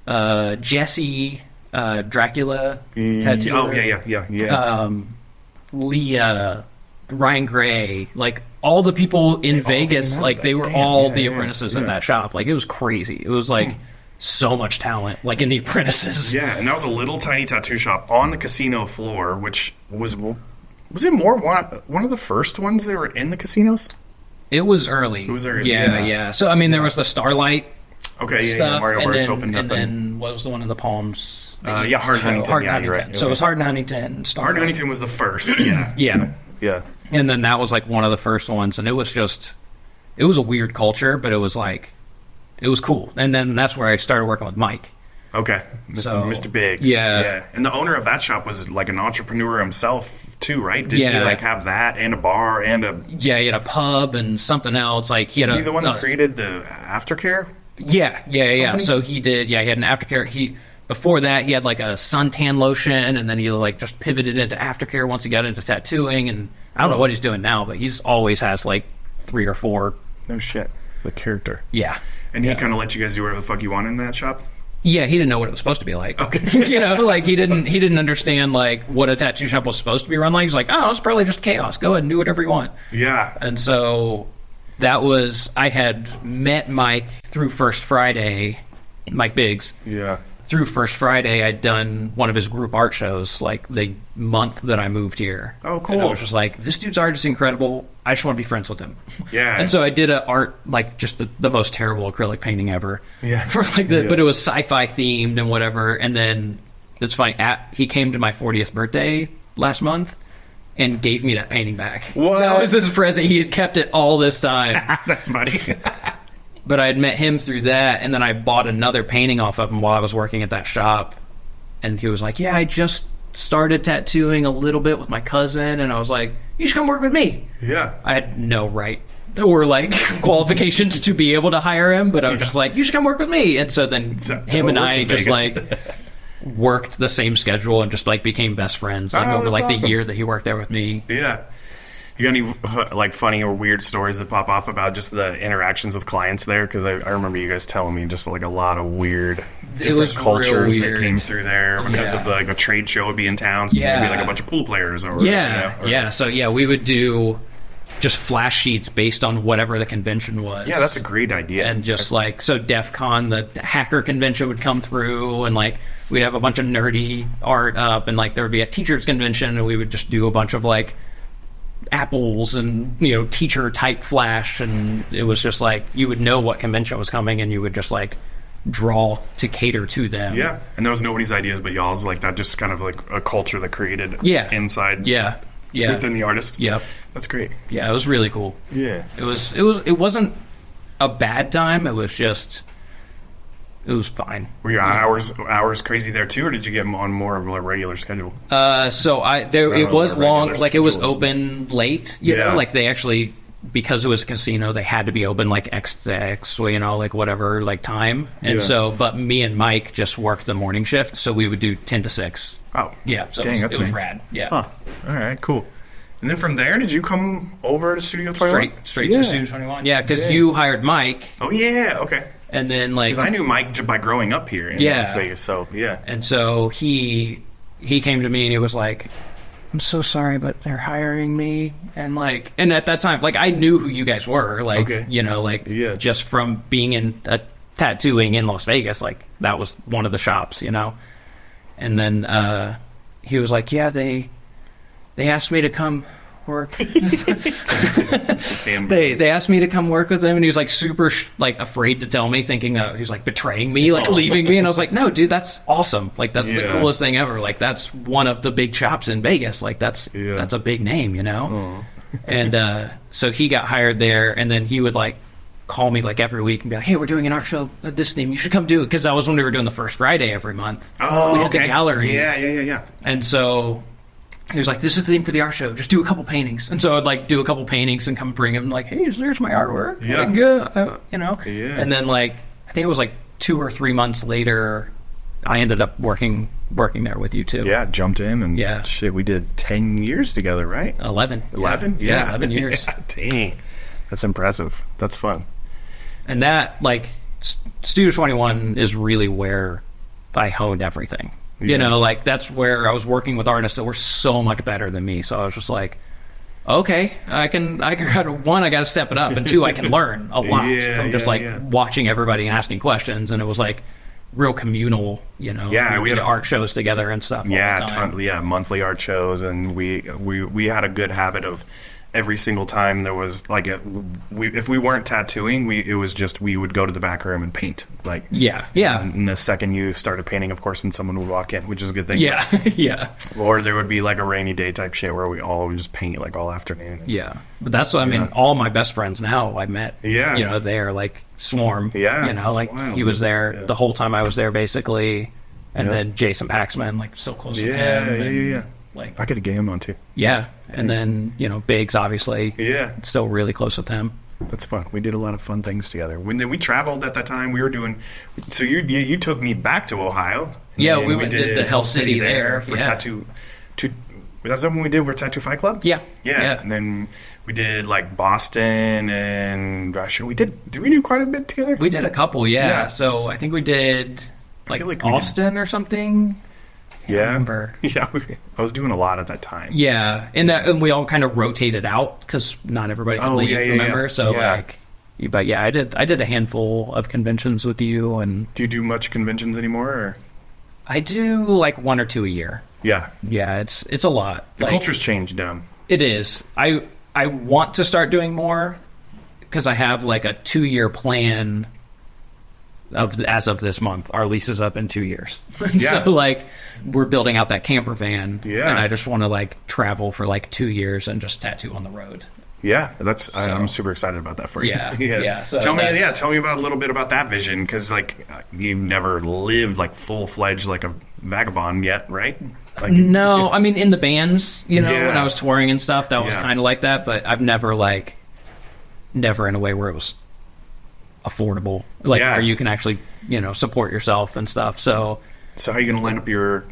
Speaker 1: Jesse, Dracula, tattoo.
Speaker 2: Oh yeah.
Speaker 1: Leah, Ryan Gray, like all the people in Vegas,
Speaker 2: know
Speaker 1: like
Speaker 2: that.
Speaker 1: they were
Speaker 2: Damn,
Speaker 1: all
Speaker 2: yeah,
Speaker 1: the
Speaker 2: yeah,
Speaker 1: apprentices
Speaker 2: yeah.
Speaker 1: in that shop. Like it was crazy. It was like so much talent, like in the apprentices.
Speaker 2: Yeah, and that was a little tiny tattoo shop on the casino floor, which was it more one of the first ones that were in the casinos?
Speaker 1: It was early.
Speaker 2: It was early,
Speaker 1: Yeah,
Speaker 2: yeah.
Speaker 1: yeah. So I mean, there was the Starlight
Speaker 2: Okay, yeah,
Speaker 1: stuff,
Speaker 2: Mario
Speaker 1: and
Speaker 2: Bart's
Speaker 1: then,
Speaker 2: opened
Speaker 1: and
Speaker 2: up.
Speaker 1: then what was the one in the Palms?
Speaker 2: Yeah, Hard Huntington.
Speaker 1: Hard
Speaker 2: Yeah,
Speaker 1: Huntington.
Speaker 2: you're right.
Speaker 1: So it was Hard Huntington. Starlight.
Speaker 2: Hard Huntington was the first. Yeah,
Speaker 1: Yeah. And then that was like one of the first ones, and it was a weird culture, but it was cool. And then that's where I started working with Mike.
Speaker 2: Okay,
Speaker 1: So,
Speaker 2: Mr. Biggs.
Speaker 1: yeah.
Speaker 2: And the owner of that shop was like an entrepreneur himself too, right? Did he
Speaker 1: Yeah.
Speaker 2: like have that and a bar and a?
Speaker 1: Yeah, he had a pub and something else. Like he had
Speaker 2: Is he the one that created the aftercare?
Speaker 1: Yeah.
Speaker 2: Company?
Speaker 1: So he did. Yeah, he had an aftercare. Before that, he had like a suntan lotion, and then he like just pivoted into aftercare once he got into tattooing. And I don't know what he's doing now, but he's always has like 3 or 4.
Speaker 2: No shit. It's a character.
Speaker 1: Yeah.
Speaker 2: And he kind of let you guys do whatever the fuck you want in that shop.
Speaker 1: Yeah, he didn't know what it was supposed to be like. Okay. Like he didn't understand like what a tattoo shop was supposed to be run like. He's like, oh, it's probably just chaos. Go ahead and do whatever you want.
Speaker 2: Yeah.
Speaker 1: And so I had met Mike through First Friday, Mike Biggs.
Speaker 2: Yeah.
Speaker 1: Through First Friday, I'd done one of his group art shows like the month that I moved here.
Speaker 2: Oh, cool.
Speaker 1: And I was just like, this dude's art is incredible. I just want to be friends with him.
Speaker 2: Yeah.
Speaker 1: And so I did like just the most terrible acrylic painting ever.
Speaker 2: Yeah.
Speaker 1: For like but it was sci-fi themed and whatever. And then it's funny. He came to my 40th birthday last month and gave me that painting back.
Speaker 2: What?
Speaker 1: That was his present. He had kept it all this time.
Speaker 2: That's funny.
Speaker 1: But I had met him through that, and then I bought another painting off of him while I was working at that shop. And he was like, yeah, I just started tattooing a little bit with my cousin. And I was like, you should come work with me.
Speaker 2: Yeah.
Speaker 1: I had no right or like qualifications to be able to hire him, but I was just like, you should come work with me. And so then him and I just like worked the same schedule and just like became best friends like over
Speaker 2: that's
Speaker 1: like
Speaker 2: awesome.
Speaker 1: the year that he worked there with me.
Speaker 2: Yeah. You got any like funny or weird stories that pop off about just the interactions with clients there? Because I remember you guys telling me just like a lot of weird different
Speaker 1: was real
Speaker 2: cultures that
Speaker 1: weird.
Speaker 2: came through there because
Speaker 1: Yeah.
Speaker 2: of like a trade show would be in town. So
Speaker 1: Yeah.
Speaker 2: maybe like a bunch of pool players or
Speaker 1: Yeah. So we would do just flash sheets based on whatever the convention was.
Speaker 2: Yeah, that's a great idea.
Speaker 1: And just like, so DEF CON, the hacker convention would come through, and like we'd have a bunch of nerdy art up, and like there would be a teacher's convention, and we would just do a bunch of like apples and teacher type flash, and it was just like you would know what convention was coming, and you would just like draw to cater to them.
Speaker 2: Yeah, and that was nobody's ideas but y'all's. Like that, just kind of like a culture that created inside.
Speaker 1: Yeah.
Speaker 2: Within the artist.
Speaker 1: Yep.
Speaker 2: That's great.
Speaker 1: Yeah, it was really cool.
Speaker 2: Yeah.
Speaker 1: It wasn't a bad time. It was fine.
Speaker 2: Were your hours crazy there too, or did you get on more of a regular schedule?
Speaker 1: So it was
Speaker 2: regular
Speaker 1: long, like it was
Speaker 2: schedules.
Speaker 1: open late, you know, like they actually, because it was a casino, they had to be open like X to X, like whatever, like time. And so, but me and Mike just worked the morning shift, so we would do 10 to 6.
Speaker 2: Oh.
Speaker 1: Yeah, so
Speaker 2: Dang,
Speaker 1: it
Speaker 2: that's
Speaker 1: was
Speaker 2: nice.
Speaker 1: rad. Yeah.
Speaker 2: Huh. All right, cool. And then from there, did you come over to Studio 21?
Speaker 1: Straight to Studio 21. Yeah, because you hired Mike,
Speaker 2: Oh, yeah, okay.
Speaker 1: and then like...
Speaker 2: Because I knew Mike by growing up here in Las Vegas, so yeah.
Speaker 1: And so he came to me and he was like, I'm so sorry, but they're hiring me. And at that time, like I knew who you guys were, like, just from being in tattooing in Las Vegas, like that was one of the shops, And then he was like, yeah, they asked me to come work.
Speaker 2: Damn.
Speaker 1: They asked me to come work with them, and he was like super afraid to tell me, thinking he's like betraying me, like leaving me. And I was like, no, dude, that's awesome. Like that's the coolest thing ever. Like that's one of the big shops in Vegas. Like that's a big name, And so he got hired there, and then he would like call me like every week and be like, hey, we're doing an art show at this name, you should come do it, because that was when we were doing the first Friday every month.
Speaker 2: Oh,
Speaker 1: we had
Speaker 2: okay.
Speaker 1: the gallery.
Speaker 2: Yeah.
Speaker 1: And so he was like, this is the theme for the art show. Just do a couple paintings. And so I'd like do a couple paintings and come bring him like, hey, there's my artwork.
Speaker 2: Yeah.
Speaker 1: Like, you know?
Speaker 2: Yeah.
Speaker 1: And then like, I think it was like 2 or 3 months later, I ended up working there with you too.
Speaker 2: Yeah, jumped in and
Speaker 1: Yeah.
Speaker 2: shit, we did 10 years together, right?
Speaker 1: 11.
Speaker 2: 11?
Speaker 1: Yeah, 11 years.
Speaker 2: Yeah, dang. That's impressive. That's fun.
Speaker 1: And that, like, Studio 21 is really where I honed everything.
Speaker 2: Yeah.
Speaker 1: You know, like, that's where I was working with artists that were so much better than me. So I was just like, okay, I got one, I got to step it up, and two, I can learn a lot from just watching everybody and asking questions. And it was like real communal, you know.
Speaker 2: Yeah,
Speaker 1: we did art shows together and stuff.
Speaker 2: Yeah,
Speaker 1: all the time.
Speaker 2: monthly art shows, and we had a good habit of every single time there was like if we weren't tattooing, it was just we would go to the back room and paint. Like
Speaker 1: yeah.
Speaker 2: And the second you started painting, of course, and someone would walk in, which is a good thing.
Speaker 1: Yeah, yeah.
Speaker 2: Or there would be like a rainy day type shit where we all would just paint like all afternoon.
Speaker 1: Yeah, but that's what I mean. All my best friends now I met.
Speaker 2: Yeah.
Speaker 1: You know, they're like Swarm.
Speaker 2: Yeah,
Speaker 1: you know,
Speaker 2: that's
Speaker 1: like
Speaker 2: wild.
Speaker 1: he was there
Speaker 2: Yeah.
Speaker 1: the whole time I was there, basically. And
Speaker 2: Yeah.
Speaker 1: then Jason Paxman, like so close with
Speaker 2: Yeah,
Speaker 1: him. and,
Speaker 2: yeah.
Speaker 1: Like
Speaker 2: I could have gave him on too.
Speaker 1: yeah, and then you know Biggs, obviously.
Speaker 2: Yeah.
Speaker 1: Still really close with him.
Speaker 2: That's fun. We did a lot of fun things together. When we traveled at that time, we were doing. So you took me back to Ohio.
Speaker 1: Yeah,
Speaker 2: and
Speaker 1: we went did the Hell City there
Speaker 2: for
Speaker 1: yeah.
Speaker 2: tattoo. That's something we did for Tattoo Fight Club.
Speaker 1: Yeah,
Speaker 2: Yeah, and then we did like Boston and Russia. Did we do quite a bit together?
Speaker 1: We did a couple. Yeah.
Speaker 2: Yeah.
Speaker 1: So I think we did like,
Speaker 2: feel like we did-
Speaker 1: Austin or something.
Speaker 2: Yeah,
Speaker 1: remember.
Speaker 2: Yeah, I was doing a lot at that time.
Speaker 1: Yeah, and we all kind of rotated out because not everybody could leave. Remember?
Speaker 2: Yeah.
Speaker 1: So
Speaker 2: Yeah.
Speaker 1: like, but yeah, I did a handful of conventions with you, and
Speaker 2: Do you do much conventions anymore? Or?
Speaker 1: I do like 1 or 2 a year.
Speaker 2: Yeah,
Speaker 1: Yeah, it's a lot.
Speaker 2: the
Speaker 1: Like,
Speaker 2: culture's changed.
Speaker 1: It is. I want to start doing more because I have like a 2-year plan. As of this month, our lease is up in 2 years.
Speaker 2: Yeah.
Speaker 1: So like we're building out that camper van,
Speaker 2: Yeah.
Speaker 1: and I just want to like travel for like 2 years and just tattoo on the road.
Speaker 2: Yeah, I'm super excited about that for you.
Speaker 1: Yeah, yeah, so
Speaker 2: tell me
Speaker 1: that's-
Speaker 2: about a little bit about that vision, because like you've never lived like full fledged like a vagabond yet, right? Like,
Speaker 1: No, I mean in the bands, you know,
Speaker 2: Yeah.
Speaker 1: when I was touring and stuff, that was
Speaker 2: Yeah.
Speaker 1: kind of like that. But I've never in a way where it was affordable, like
Speaker 2: Yeah.
Speaker 1: where you can actually, you know, support yourself and stuff. So
Speaker 2: So how are you going to line up your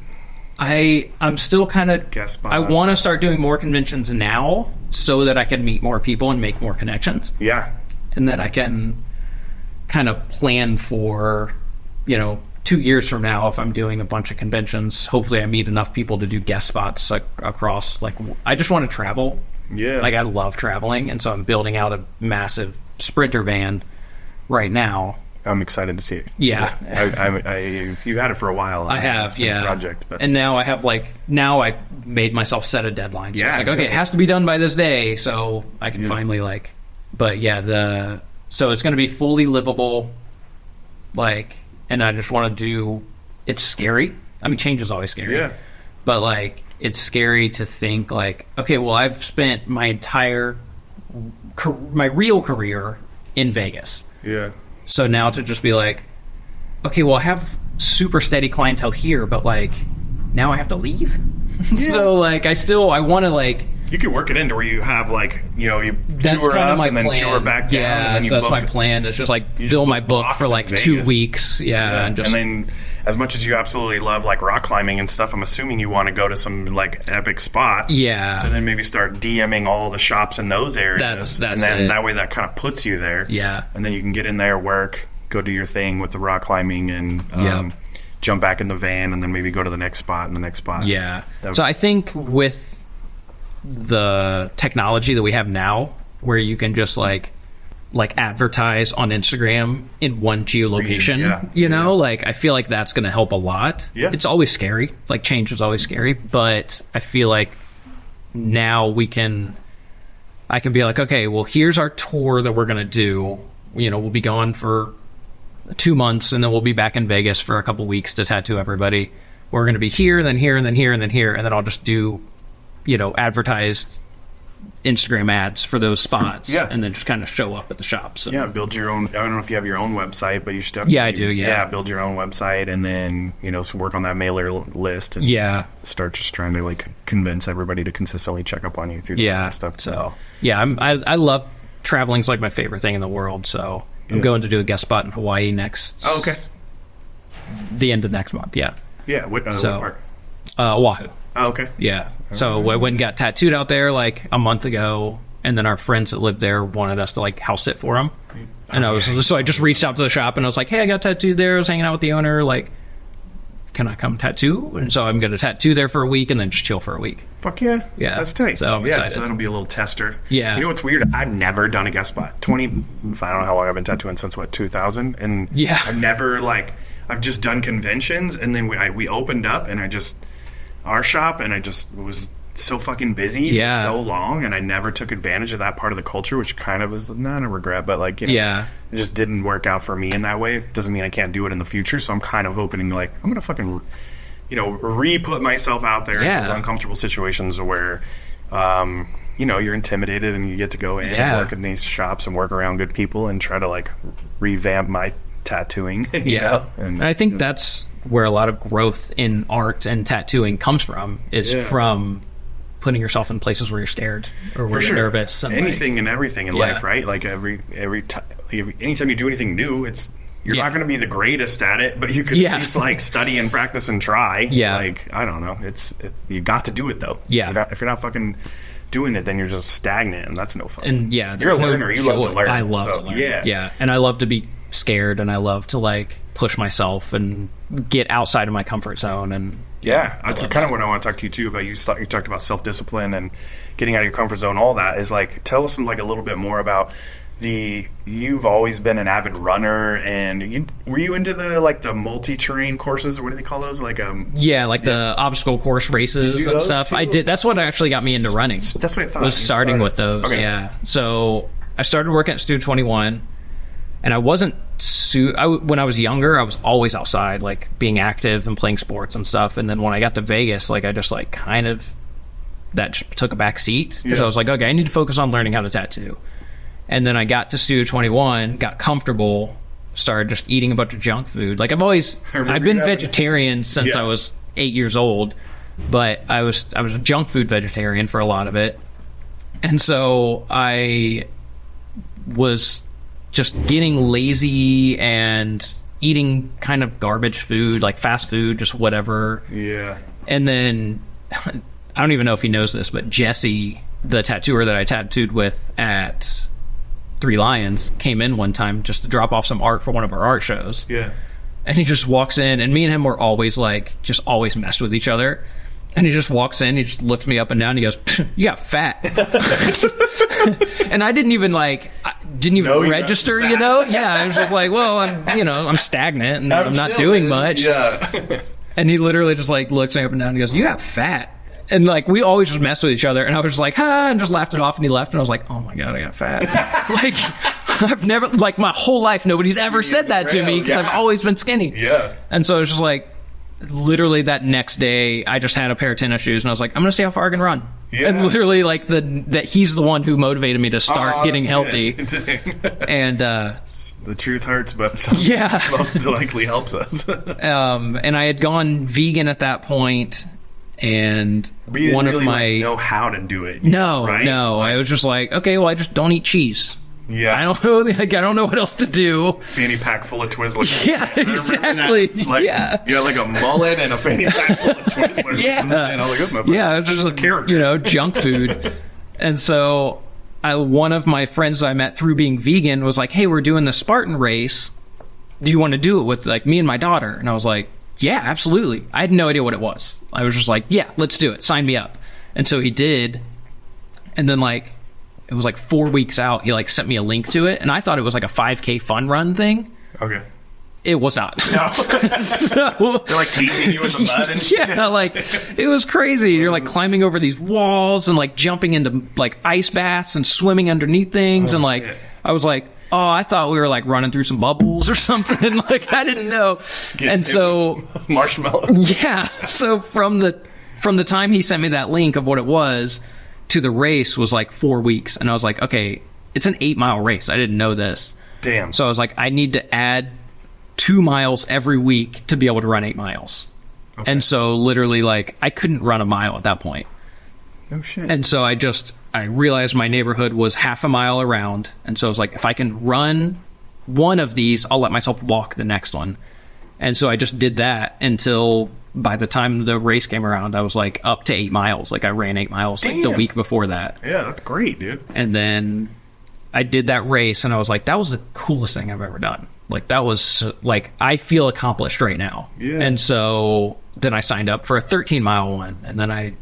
Speaker 1: I'm still kind of
Speaker 2: guest spots?
Speaker 1: I want to start doing more conventions now so that I can meet more people and make more connections,
Speaker 2: Yeah,
Speaker 1: and that I can kind of plan for, you know, 2 years from now, if I'm doing a bunch of conventions, hopefully I meet enough people to do guest spots like across. Like I just want to travel.
Speaker 2: yeah.
Speaker 1: Like I love traveling, and so I'm building out a massive Sprinter van right now.
Speaker 2: I'm excited to see it.
Speaker 1: Yeah.
Speaker 2: You've had it for a while.
Speaker 1: I have,
Speaker 2: It's been a
Speaker 1: yeah.
Speaker 2: project, but
Speaker 1: And now I have I made myself set a deadline. So
Speaker 2: Yeah,
Speaker 1: it's like, okay,
Speaker 2: exactly.
Speaker 1: it has to be done by this day, so I can finally but yeah, so it's going to be fully livable, like, and I just want to do. It's scary. I mean, change is always scary.
Speaker 2: Yeah.
Speaker 1: But like, it's scary to think like, okay, well, I've spent my entire my real career in Vegas.
Speaker 2: yeah,
Speaker 1: So now to just be like, okay, well, I have super steady clientele here, but like, now I have to leave. So like, I want to like.
Speaker 2: you could work it into where you have like you
Speaker 1: That's
Speaker 2: tour
Speaker 1: kind
Speaker 2: up
Speaker 1: of my
Speaker 2: and then
Speaker 1: plan.
Speaker 2: tour back down.
Speaker 1: Yeah,
Speaker 2: and then you
Speaker 1: so that's
Speaker 2: book
Speaker 1: my plan. It's just like
Speaker 2: just
Speaker 1: fill my
Speaker 2: book
Speaker 1: book for
Speaker 2: blocks
Speaker 1: like
Speaker 2: in
Speaker 1: 2
Speaker 2: Vegas.
Speaker 1: weeks. Yeah, and just
Speaker 2: then as much as you absolutely love like rock climbing and stuff, I'm assuming you want to go to some like epic spots.
Speaker 1: Yeah.
Speaker 2: So then maybe start DMing all the shops in those areas.
Speaker 1: That's
Speaker 2: and then
Speaker 1: it.
Speaker 2: that way that kind of puts you there.
Speaker 1: Yeah.
Speaker 2: And then you can get in there, work, go do your thing with the rock climbing, and
Speaker 1: Yep.
Speaker 2: jump back in the van, and then maybe go to the next spot and the next spot.
Speaker 1: yeah.
Speaker 2: That-
Speaker 1: So I think with the technology that we have now, where you can just like advertise on Instagram in one geolocation,
Speaker 2: yeah.
Speaker 1: you know, like I feel like that's going to help a lot.
Speaker 2: Yeah.
Speaker 1: It's always scary. Like change is always scary, but I feel like now I can be like, okay, well, here's our tour that we're going to do. You know, we'll be gone for 2 months, and then we'll be back in Vegas for a couple weeks to tattoo everybody. We're going to be here, then here, and then here, and then here, and then I'll just do, you know, advertised Instagram ads for those spots,
Speaker 2: Yeah.
Speaker 1: and then just kind of show up at the shop. So
Speaker 2: Yeah, build your own. I don't know if you have your own website, but you should definitely.
Speaker 1: Yeah, I do, yeah.
Speaker 2: build your own website, and then so work on that mailer list, and
Speaker 1: yeah,
Speaker 2: start just trying to like convince everybody to consistently check up on you through
Speaker 1: yeah,
Speaker 2: that stuff.
Speaker 1: So yeah, I love traveling's like my favorite thing in the world. So I'm going to do a guest spot in Hawaii next.
Speaker 2: Oh, okay.
Speaker 1: The end of next month. Yeah.
Speaker 2: Yeah. What part?
Speaker 1: Oahu.
Speaker 2: Oh, okay.
Speaker 1: Yeah. So I went and got tattooed out there like a month ago, and then our friends that lived there wanted us to like house sit for them. And I just reached out to the shop and I was like, hey, I got tattooed there. I was hanging out with the owner. Like, can I come tattoo? And so I'm going to tattoo there for a week and then just chill for a week.
Speaker 2: Fuck yeah.
Speaker 1: Yeah.
Speaker 2: That's tight.
Speaker 1: So I'm excited.
Speaker 2: So that'll be a little tester.
Speaker 1: Yeah.
Speaker 2: You know what's weird? I've never done a guest spot. I don't know how long I've been tattooing since, 2000? And
Speaker 1: yeah.
Speaker 2: I've never, I've just done conventions, and then we opened up, and our shop, and I just was so fucking busy for so long, and I never took advantage of that part of the culture, which kind of is not a regret, but it just didn't work out for me in that way. It doesn't mean I can't do it in the future, so I'm kind of hoping I'm gonna fucking re-put myself out there in those uncomfortable situations where you're intimidated and you get to go in and work in these shops and work around good people and try to revamp my tattooing. And
Speaker 1: I think that's where a lot of growth in art and tattooing comes from, is from putting yourself in places where you're scared or where you're nervous.
Speaker 2: Anything and everything in life, right? Like anytime you do anything new, you're not going to be the greatest at it, but you could at least study and practice and try.
Speaker 1: Yeah.
Speaker 2: I don't know. You got to do it though.
Speaker 1: Yeah.
Speaker 2: If you're not fucking doing it, then you're just stagnant, and that's no fun.
Speaker 1: And
Speaker 2: you're a learner. You love to learn.
Speaker 1: I love to learn. Yeah. And I love to be scared, and I love to push myself and get outside of my comfort zone. And
Speaker 2: that's kind of what I want to talk to you too about. You talked about self-discipline and getting out of your comfort zone. All that is tell us a little bit more about you've always been an avid runner, and were you into the multi-terrain courses, or what do they call those?
Speaker 1: The obstacle course races and stuff. Too? I did. That's what actually got me into running.
Speaker 2: That's what I thought.
Speaker 1: Was starting with those. Okay. Yeah. So I started working at Studio 21, and I wasn't when I was younger, I was always outside, being active and playing sports and stuff. And then when I got to Vegas, I just kind of that just took a back seat, because I was like, okay, I need to focus on learning how to tattoo. And then I got to Studio 21, got comfortable, started just eating a bunch of junk food. I've been vegetarian since I was 8 years old, but I was a junk food vegetarian for a lot of it. And so I was just getting lazy and eating kind of garbage food, fast food, just whatever.
Speaker 2: Yeah.
Speaker 1: And then I don't even know if he knows this, but Jesse, the tattooer that I tattooed with at Three Lions, came in one time just to drop off some art for one of our art shows.
Speaker 2: Yeah.
Speaker 1: And he just walks in, and me and him were always just always messed with each other. And he just walks in, he just looks me up and down, and he goes, "You got fat." And I didn't even register, Yeah, I was just well, I'm stagnant and I'm not doing much.
Speaker 2: Yeah.
Speaker 1: And he literally just looks me up and down and he goes, "You got fat." And we always just messed with each other, and I was just ha, and just laughed it off, and he left, and I was like, oh my god, I got fat. I've never, my whole life, nobody's ever said that to me, because I've always been skinny.
Speaker 2: Yeah.
Speaker 1: And so it was just literally that next day, I just had a pair of tennis shoes, and I was like, I'm gonna see how far I can run. Yeah. And literally that he's the one who motivated me to start getting healthy. And
Speaker 2: the truth hurts, but most likely helps us.
Speaker 1: And I had gone vegan at that point. And
Speaker 2: but you
Speaker 1: one
Speaker 2: didn't
Speaker 1: of
Speaker 2: really
Speaker 1: my
Speaker 2: know how to do it.
Speaker 1: No,
Speaker 2: right?
Speaker 1: no. I was just okay, well, I just don't eat cheese.
Speaker 2: Yeah,
Speaker 1: I don't know. I don't know what else to do.
Speaker 2: Fanny pack full of Twizzlers.
Speaker 1: Yeah, exactly. You
Speaker 2: had a mullet and a fanny pack full of Twizzlers.
Speaker 1: Yeah,
Speaker 2: and I was like, oh,
Speaker 1: yeah, it's just junk food. And so, one of my friends I met through being vegan was like, "Hey, we're doing the Spartan race. Do you want to do it with me and my daughter?" And I was like, yeah, absolutely. I had no idea what it was. I was just yeah, let's do it. Sign me up. And so he did. And then it was 4 weeks out, he sent me a link to it, and I thought it was a 5K fun run thing.
Speaker 2: Okay.
Speaker 1: It was not.
Speaker 2: No.
Speaker 1: So,
Speaker 2: they're teasing you in the mud and shit.
Speaker 1: Yeah, it was crazy. You're climbing over these walls and jumping into ice baths and swimming underneath things. Shit. I was oh, I thought we were running through some bubbles or something. I didn't know. And so
Speaker 2: marshmallows.
Speaker 1: Yeah. So from the time he sent me that link of what it was to the race was like 4 weeks. And I was like, okay, it's an 8-mile race. I didn't know this.
Speaker 2: Damn.
Speaker 1: So I was like, I need to add 2 miles every week to be able to run 8 miles. Okay. And so literally, like, I couldn't run a mile at that point.
Speaker 2: No shit.
Speaker 1: And so I realized my neighborhood was half a mile around. And so I was like, if I can run one of these, I'll let myself walk the next one. And so I just did that until by the time the race came around, I was like up to 8 miles. Like I ran 8 miles like the week before that.
Speaker 2: Yeah, that's great, dude.
Speaker 1: And then I did that race and I was like, that was the coolest thing I've ever done. Like that was like, I feel accomplished right now.
Speaker 2: Yeah.
Speaker 1: And so then I signed up for a 13-mile one. And then I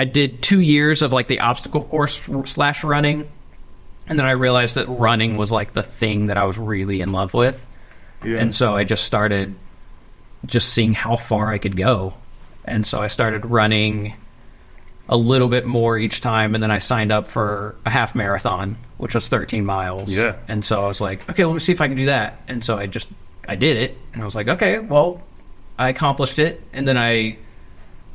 Speaker 1: did 2 years of like the obstacle course / running. And then I realized that running was like the thing that I was really in love with. Yeah. And so I just started just seeing how far I could go. And so I started running a little bit more each time. And then I signed up for a half marathon, which was 13 miles.
Speaker 2: Yeah.
Speaker 1: And so I was like, okay, let me see if I can do that. And so I did it. And I was like, okay, well, I accomplished it. And then I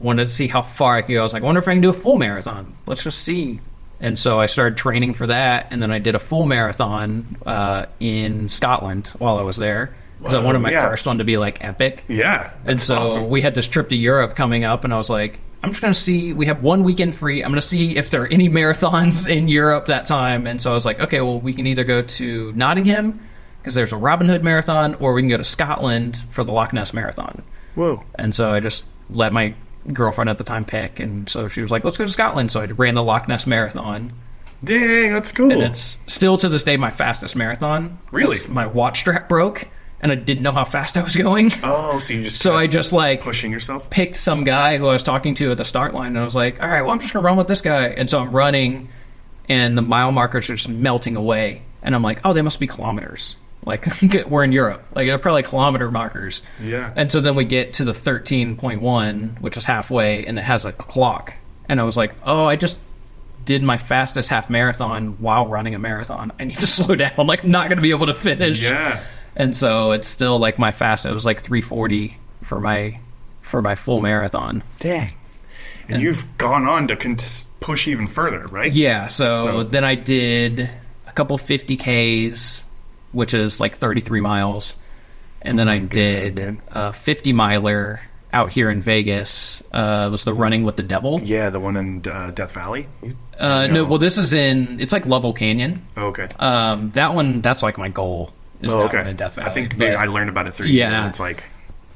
Speaker 1: wanted to see how far I could go. I was like, I wonder if I can do a full marathon. Let's just see. And so I started training for that, and then I did a full marathon in Scotland while I was there. Because I wanted my first one to be, like, epic.
Speaker 2: Yeah.
Speaker 1: And so awesome. We had this trip to Europe coming up, and I was like, I'm just going to see. We have 1 weekend free. I'm going to see if there are any marathons in Europe that time. And so I was like, okay, well, we can either go to Nottingham, because there's a Robin Hood marathon, or we can go to Scotland for the Loch Ness Marathon.
Speaker 2: Whoa.
Speaker 1: And so I just let my girlfriend at the time pick, and so she was like, let's go to Scotland. So I ran the Loch Ness Marathon.
Speaker 2: Dang, that's cool.
Speaker 1: And it's still to this day my fastest marathon.
Speaker 2: Really?
Speaker 1: My watch strap broke and I didn't know how fast I was going.
Speaker 2: Oh, so you just
Speaker 1: so I just like
Speaker 2: pushing yourself,
Speaker 1: picked some guy who I was talking to at the start line, and I was like, all right, well, I'm just gonna run with this guy. And so I'm running and the mile markers are just melting away, and I'm like, oh, they must be kilometers. Like, we're in Europe. Like, they're probably kilometer markers.
Speaker 2: Yeah.
Speaker 1: And so then we get to the 13.1, which is halfway, and it has a clock. And I was like, oh, I just did my fastest half marathon while running a marathon. I need to slow down. Like, I'm not going to be able to finish.
Speaker 2: Yeah.
Speaker 1: And so it's still, like, my fastest. It was, like, 3:40 for my full marathon.
Speaker 2: Dang. And you've gone on to push even further, right?
Speaker 1: Yeah. So then I did a couple 50Ks, which is like 33 miles. And then I did a 50-miler out here in Vegas. It was the Running with the Devil.
Speaker 2: Yeah, the one in Death Valley?
Speaker 1: No, well, this is it's like Level Canyon.
Speaker 2: Oh, okay.
Speaker 1: That one, that's like my goal. Is that one in Death Valley.
Speaker 2: I think I learned about it through you.
Speaker 1: Yeah.
Speaker 2: It's like...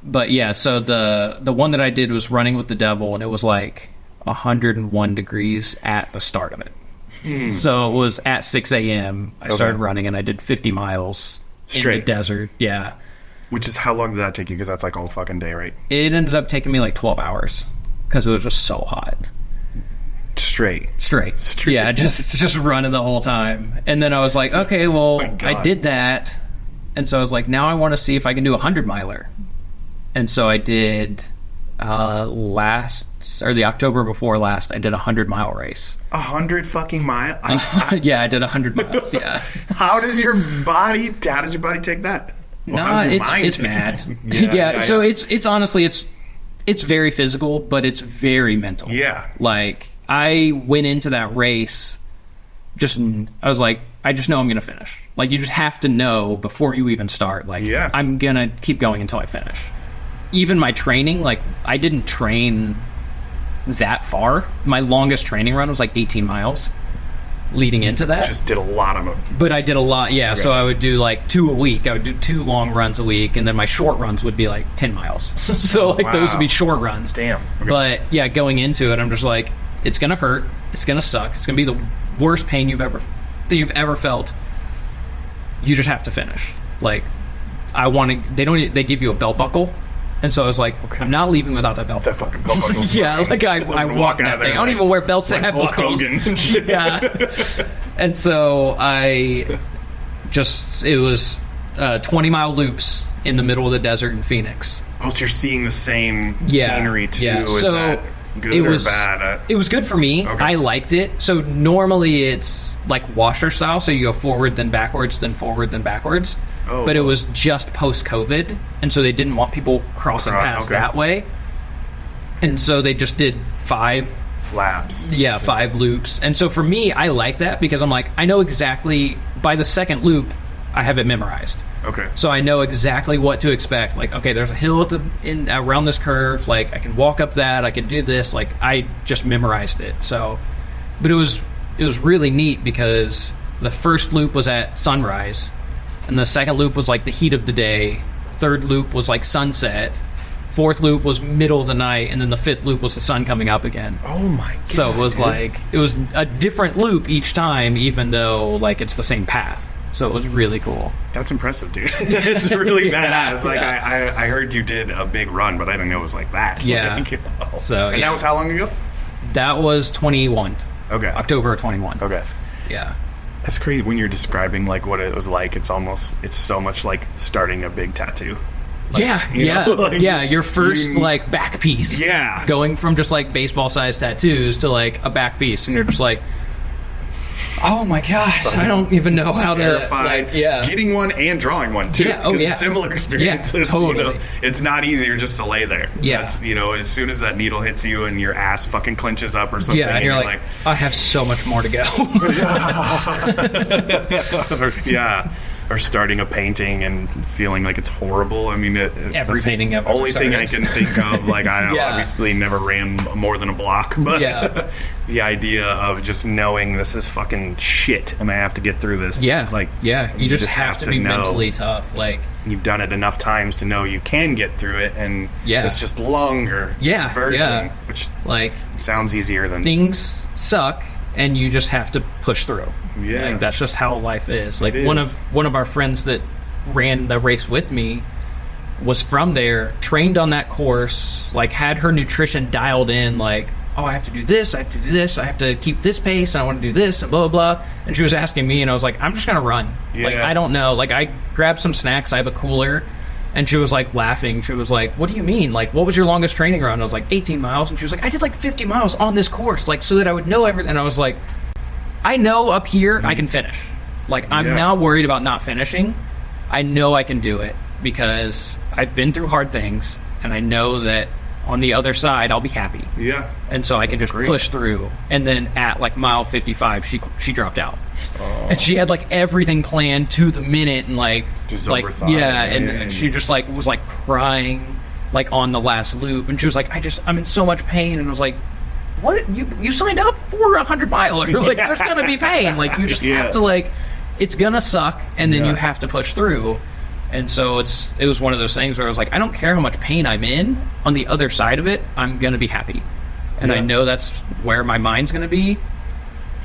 Speaker 1: But yeah, so the one that I did was Running with the Devil, and it was like 101 degrees at the start of it. So it was at 6 a.m. I started running, and I did 50 miles
Speaker 2: straight
Speaker 1: in the desert. Yeah.
Speaker 2: Which is, how long did that take you? Because that's like all fucking day, right?
Speaker 1: It ended up taking me like 12 hours because it was just so hot.
Speaker 2: Straight.
Speaker 1: Yeah, just running the whole time. And then I was like, okay, well, I did that. And so I was like, now I want to see if I can do a 100-miler. And so I did the October before last, I did a 100-mile race.
Speaker 2: 100 fucking mile?
Speaker 1: Yeah, I did 100 miles, yeah.
Speaker 2: How does your body take that?
Speaker 1: Well, it's mad. Yeah, so it's honestly, it's very physical, but it's very mental.
Speaker 2: Yeah.
Speaker 1: Like, I went into that race, I was like, I just know I'm going to finish. Like, you just have to know before you even start. Like, I'm going to keep going until I finish. Even my training, like, I didn't train that far. My longest training run was like 18 miles leading into that.
Speaker 2: Just did a lot of them.
Speaker 1: But I did a lot, yeah. Okay. So I would do like 2 a week. I would do 2 long runs a week, and then my short runs would be like 10 miles. So like those would be short runs.
Speaker 2: Damn. Okay.
Speaker 1: But yeah, going into it, I'm just like, it's gonna hurt. It's gonna suck. It's gonna be the worst pain you've ever felt. You just have to finish. Like, they give you a belt buckle. And so I was like, I'm not leaving without that belt.
Speaker 2: That fucking belt buckle.
Speaker 1: Yeah, like I walk that thing. I don't even wear belts that have buckles. Yeah. And so it was 20-mile loops in the middle of the desert in Phoenix.
Speaker 2: Oh, so you're seeing the same scenery too.
Speaker 1: Yeah.
Speaker 2: Is that good or bad?
Speaker 1: It was good for me. Okay. I liked it. So normally it's like washer style. So you go forward, then backwards, then forward, then backwards. Oh. But it was just post-COVID, and so they didn't want people crossing paths that way. And so they just did 5
Speaker 2: laps.
Speaker 1: Yeah, 5 loops. And so for me, I like that because I'm like, I know exactly, by the second loop, I have it memorized.
Speaker 2: Okay.
Speaker 1: So I know exactly what to expect. Like, okay, there's a hill around this curve. Like, I can walk up that. I can do this. Like, I just memorized it. So, but it was really neat because the first loop was at sunrise, and the second loop was like the heat of the day. Third loop was like sunset. Fourth loop was middle of the night, and then the fifth loop was the sun coming up again.
Speaker 2: Oh my god.
Speaker 1: So it was like, it was a different loop each time, even though like it's the same path. So it was really cool.
Speaker 2: That's impressive, dude. It's really badass. Like I heard you did a big run, but I didn't know it was like that.
Speaker 1: Yeah.
Speaker 2: Like,
Speaker 1: So
Speaker 2: and that was how long ago?
Speaker 1: That was 21.
Speaker 2: Okay.
Speaker 1: October of 21.
Speaker 2: Okay.
Speaker 1: Yeah.
Speaker 2: That's crazy when you're describing like what it was like. It's so much like starting a big tattoo. Like,
Speaker 1: yeah.
Speaker 2: like,
Speaker 1: yeah. Your first like back piece.
Speaker 2: Yeah.
Speaker 1: Going from just like baseball sized tattoos to like a back piece, and you're just like, oh my god, I don't even know how
Speaker 2: terrified.
Speaker 1: to. Like, yeah.
Speaker 2: Getting one and drawing one too.
Speaker 1: Yeah. Oh yeah.
Speaker 2: Similar experiences.
Speaker 1: Yeah, totally.
Speaker 2: You know? It's not easier just to lay there.
Speaker 1: Yeah.
Speaker 2: That's, as soon as that needle hits you and your ass fucking clenches up or something.
Speaker 1: Yeah, and you're like, I have so much more to go.
Speaker 2: Yeah. Or starting a painting and feeling like it's horrible. I mean,
Speaker 1: every painting I've
Speaker 2: only
Speaker 1: ever
Speaker 2: thing I
Speaker 1: started.
Speaker 2: can think of. Like, I
Speaker 1: Yeah.
Speaker 2: obviously never ran more than a block, but
Speaker 1: Yeah.
Speaker 2: the idea of just knowing this is fucking shit and I have to get through this.
Speaker 1: Yeah.
Speaker 2: Like,
Speaker 1: yeah. You just have to be
Speaker 2: know.
Speaker 1: mentally tough. Like,
Speaker 2: You've done it enough times to know you can get through it, and
Speaker 1: Yeah.
Speaker 2: it's just longer
Speaker 1: Yeah,
Speaker 2: version,
Speaker 1: yeah.
Speaker 2: which
Speaker 1: like
Speaker 2: sounds easier than
Speaker 1: things suck, and you just have to push through.
Speaker 2: Yeah.
Speaker 1: Like, that's just how life is. Like,
Speaker 2: It
Speaker 1: one
Speaker 2: is.
Speaker 1: of our friends that ran the race with me was from there, trained on that course, like had her nutrition dialed in, like, oh, I have to do this, I have to do this, I have to keep this pace, I want to do this, and blah, blah, blah. And she was asking me, and I was like, I'm just going to run. Like,
Speaker 2: Yeah.
Speaker 1: I don't know. Like, I grabbed some snacks, I have a cooler, and she was like laughing. She was like, what do you mean? Like, what was your longest training run? I was like, 18 miles. And she was like, I did like 50 miles on this course, like, so that I would know everything. And I was like, I know up here I can finish. Like, I'm
Speaker 2: Yeah.
Speaker 1: not worried about not finishing. I know I can do it because I've been through hard things, and I know that on the other side I'll be happy.
Speaker 2: Yeah.
Speaker 1: And so I can
Speaker 2: That's
Speaker 1: just
Speaker 2: great.
Speaker 1: push through. And then at like mile 55, she dropped out.
Speaker 2: Oh.
Speaker 1: And she had like everything planned to the minute, and like
Speaker 2: Just
Speaker 1: like
Speaker 2: overthought
Speaker 1: yeah,
Speaker 2: it,
Speaker 1: and
Speaker 2: and
Speaker 1: she
Speaker 2: just-
Speaker 1: just like was like crying like on the last loop, and she was like, I'm in so much pain. And I was like, what, you signed up for a 100-miler? Like, there's gonna be pain. Like, you just
Speaker 2: Yeah.
Speaker 1: have to, like, it's gonna suck, and then
Speaker 2: Yeah.
Speaker 1: you have to push through. And so it was one of those things where I was like, I don't care how much pain I'm in, on the other side of it I'm gonna be happy, and I
Speaker 2: Yeah.
Speaker 1: know that's where my mind's gonna be,